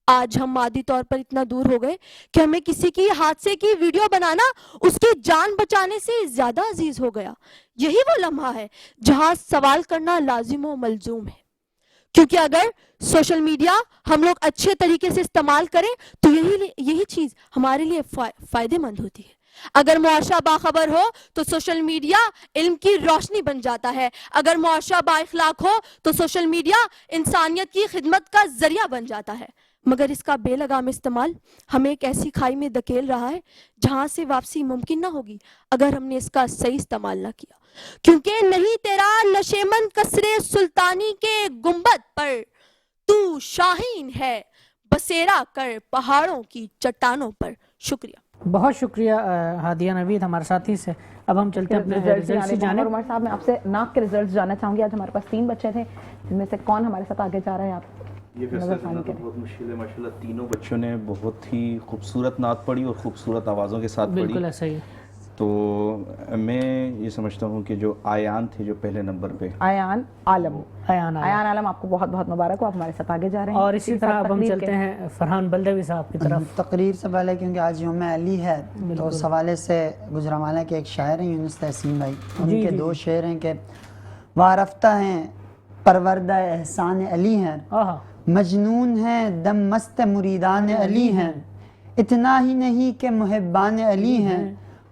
Speaker 11: आज हम मादी तौर पर इतना दूर हो गए कि हमें किसी की हादसे की वीडियो बनाना उसकी जान बचाने से ज्यादा अजीज हो गया। यही वो लम्हा है जहां सवाल करना लाजिम व मलजूम है, क्योंकि अगर सोशल मीडिया हम लोग अच्छे तरीके से इस्तेमाल करें तो यही चीज हमारे लिए फायदेमंद होती है। अगर मुआशरा बाखबर हो तो सोशल मीडिया इल्म की रोशनी बन जाता है। अगर मुआशरा बाइखलाक हो तो सोशल मीडिया इंसानियत की खिदमत का जरिया बन जाता है। मगर इसका बेलगाम इस्तेमाल हमें एक ऐसी खाई में धकेल रहा है जहां से वापसी मुमकिन ना होगी अगर हमने इसका सही इस्तेमाल ना किया। क्योंकि नहीं तेरा नशेमंद कसरे सुल्तानी के गुंबद पर, तू शाहीन है बसेरा कर पहाड़ों की चट्टानों पर। शुक्रिया।
Speaker 1: बहुत शुक्रिया हादिया नवीद हमारे साथी से। अब हम चलते हैं अपने रिजल्ट से जाने।
Speaker 2: उमर साहब, मैं आपसे नाक के रिजल्ट जानना चाहूंगी। आज हमारे पास 3 बच्चे थे, जिनमें से कौन हमारे साथ आगे जा रहा है? आप
Speaker 4: ये फैसला करना तो बहुत मुश्किल है। माशाल्लाह तीनों बच्चों ने बहुत ही खूबसूरत नात पढ़ी और खूबसूरत आवाज़ों के साथ पढ़ी।
Speaker 1: बिल्कुल ऐसा ही।
Speaker 4: तो मैं ये समझता हूँ कि जो आयान थे जो पहले नंबर पे,
Speaker 2: आयान आलम, आपको बहुत बहुत मुबारक हो, आप हमारे साथ आगे जा रहे हैं।
Speaker 1: और इसी तरह अब हम चलते हैं फरहान बल्देवी साहब की तरफ।
Speaker 12: तकरीर से पहले, क्योंकि आज यौम अली है, तो उस हवाले से गुजरांवाला के एक शायर हैं यूनुस तहसीन भाई, उनके 2 शेर हैं कि वारफ्ता हैं परवरदा एहसान अली हैं, मजनून हैं दम मस्त मुरीदान अली हैं, इतना ही नहीं कि मुहिब्बान अली हैं,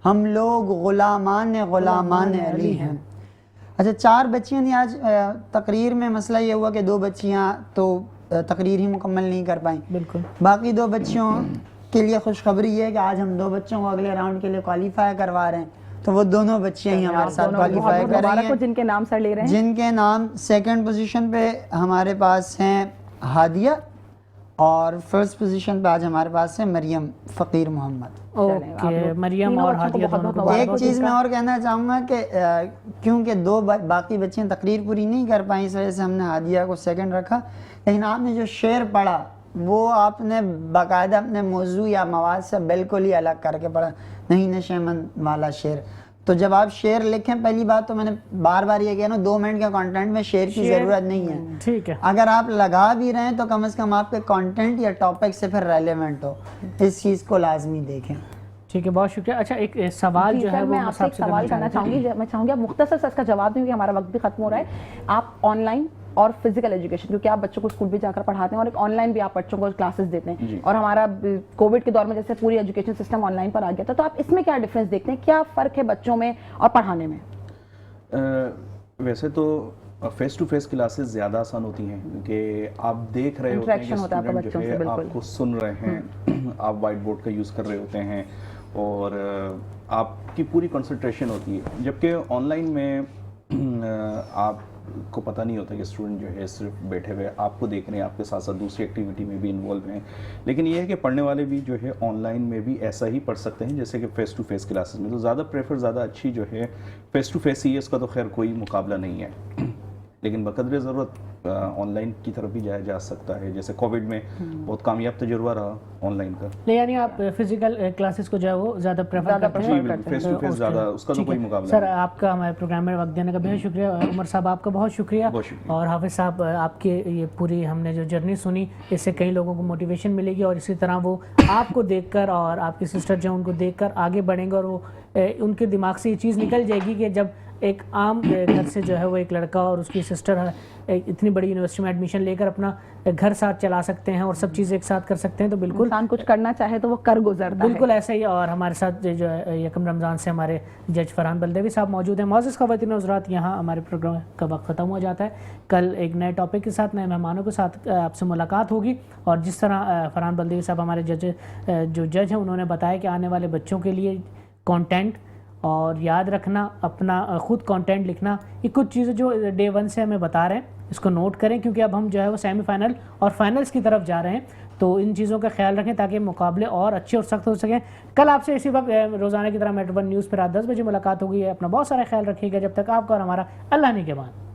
Speaker 12: हम लोग गुलामान अली हैं। अच्छा, 4 बच्चियाँ थी आज तकरीर में। मसला ये हुआ कि 2 बच्चियाँ तो तकरीर ही मुकम्मल नहीं कर पाई।
Speaker 1: बिल्कुल।
Speaker 12: बाकी 2 बच्चियों के लिए खुशखबरी ये है कि आज हम 2 बच्चों को अगले राउंड के लिए क्वालिफाई करवा रहे हैं, तो वो दोनों बच्चियाँ ही हमारे साथ क्वालिफाई कर रही हैं,
Speaker 2: जिनके नाम सर ले रहे हैं,
Speaker 12: जिनके नाम सेकंड पोजीशन पे हमारे पास हैं हादिया और फर्स्ट पोजीशन पे आज हमारे पास है मरियम फ़कीर मोहम्मद।
Speaker 1: ओके, मरियम और हादिया दोनों को
Speaker 12: एक चीज़ मैं और कहना चाहूँगा कि क्योंकि 2 बाकी बच्चियाँ तकरीर पूरी नहीं कर पाई, इस वजह से हमने हादिया को सेकंड रखा, लेकिन आपने जो शेर पढ़ा वो आपने बाकायदा अपने मौजू या मवाद से बिल्कुल ही अलग करके पढ़ा, नहीं नशेमंद वाला शेर। तो जब आप शेर लिखें, पहली बात तो मैंने बार बार ये किया ना, 2 मिनट के कंटेंट में शेर की ज़रूरत नहीं है।
Speaker 1: ठीक है,
Speaker 12: अगर आप लगा भी रहे हैं तो कम से कम आपके कंटेंट या टॉपिक से फिर रेलेवेंट हो, इस चीज़ को लाजमी देखें।
Speaker 1: ठीक है, बहुत शुक्रिया। अच्छा, एक सवाल जो है वो
Speaker 2: मैं आपसे एक सवाल करना चाहूँगी, मैं चाहूँगी आप मुख्तसर से इसका जवाब दें क्योंकि हमारा वक्त भी खत्म हो रहा है। आप ऑनलाइन और फिजिकल एजुकेशन, क्योंकि आप बच्चों को स्कूल भी जाकर पढ़ाते हैं और एक ऑनलाइन भी आप बच्चों को क्लासेस देते हैं, और हमारा कोविड के दौर में जैसे पूरी एजुकेशन सिस्टम ऑनलाइन पर आ गया था, तो आप इसमें क्या डिफरेंस देखते हैं, क्या फ़र्क है बच्चों में और पढ़ाने में?
Speaker 4: वैसे तो फेस टू फेस क्लासेस ज़्यादा आसान होती हैं क्योंकि आप देख रहे होते हैं कि स्टूडेंट जो है आपको सुन रहे हैं, आप वाइट बोर्ड का यूज़ कर रहे होते हैं और आपकी पूरी कंसंट्रेशन होती है। जबकि ऑनलाइन में आपको पता नहीं होता कि स्टूडेंट जो है सिर्फ बैठे हुए आपको देख रहे हैं, आपके साथ साथ दूसरी एक्टिविटी में भी इन्वॉल्व हैं। लेकिन ये है कि पढ़ने वाले भी जो है ऑनलाइन में भी ऐसा ही पढ़ सकते हैं जैसे कि फ़ेस टू फेस क्लासेस में। तो ज़्यादा अच्छी जो है फ़ेस टू फेस ही है, उसका तो खैर कोई मुकाबला नहीं है, लेकिन बकदरे ज़रूरत ऑनलाइन की तरफ भी जाया जा सकता है। जैसे कोविड में बहुत कामयाब तजुर्बा रहा ऑनलाइन का।
Speaker 1: यानी आप फिजिकल क्लासेस को जो है वो ज़्यादा प्रेफर करते हैं,
Speaker 4: फेस टू फेस ज़्यादा, उसका तो कोई मुकाबला
Speaker 1: सर आपका हमारे प्रोग्राम में वक्त देने का बेहद शुक्रिया। उमर साहब आपका बहुत शुक्रिया, और हाफिज़ साहब आपके ये पूरी हमने जो जर्नी सुनी, इससे कई लोगों को मोटिवेशन मिलेगी और इसी तरह वो आपको देखकर और आपकी सिस्टर जो उनको देखकर आगे बढ़ेंगे, और वो उनके दिमाग से ये चीज़ निकल जाएगी कि जब एक आम घर से जो है वो एक लड़का और उसकी सिस्टर इतनी बड़ी यूनिवर्सिटी में एडमिशन लेकर अपना घर साथ चला सकते हैं और सब चीज़ें एक साथ कर सकते हैं, तो बिल्कुल
Speaker 2: इंसान कुछ करना चाहे तो वो कर गुजरता है।
Speaker 1: बिल्कुल ऐसा ही। और हमारे साथ जो है यकम रमज़ान से हमारे जज फरहान बलदेवी साहब मौजूद हैं। मौजूद ख़वातीन और हज़रात, यहाँ हमारे प्रोग्राम का वक्त ख़त्म हो जाता है। कल एक नए टॉपिक के साथ, नए मेहमानों के साथ आपसे मुलाकात होगी। और जिस तरह फरहान बलदेवी साहब हमारे जज हैं, उन्होंने बताया कि आने वाले बच्चों के लिए कंटेंट और याद रखना, अपना खुद कंटेंट लिखना, ये कुछ चीज़ें जो डे 1 से हमें बता रहे हैं, इसको नोट करें क्योंकि अब हम जो है वो सेमीफाइनल और फाइनल्स की तरफ जा रहे हैं। तो इन चीज़ों का ख्याल रखें ताकि मुकाबले और अच्छे और सख्त हो सकें। कल आपसे इसी वक्त रोज़ाना की तरह मेट्रो 1 न्यूज़ पर रात 10 बजे मुलाकात होगी। अपना बहुत सारा ख्याल रखिएगा। जब तक आपका और हमारा अल्लाह ने के बाद।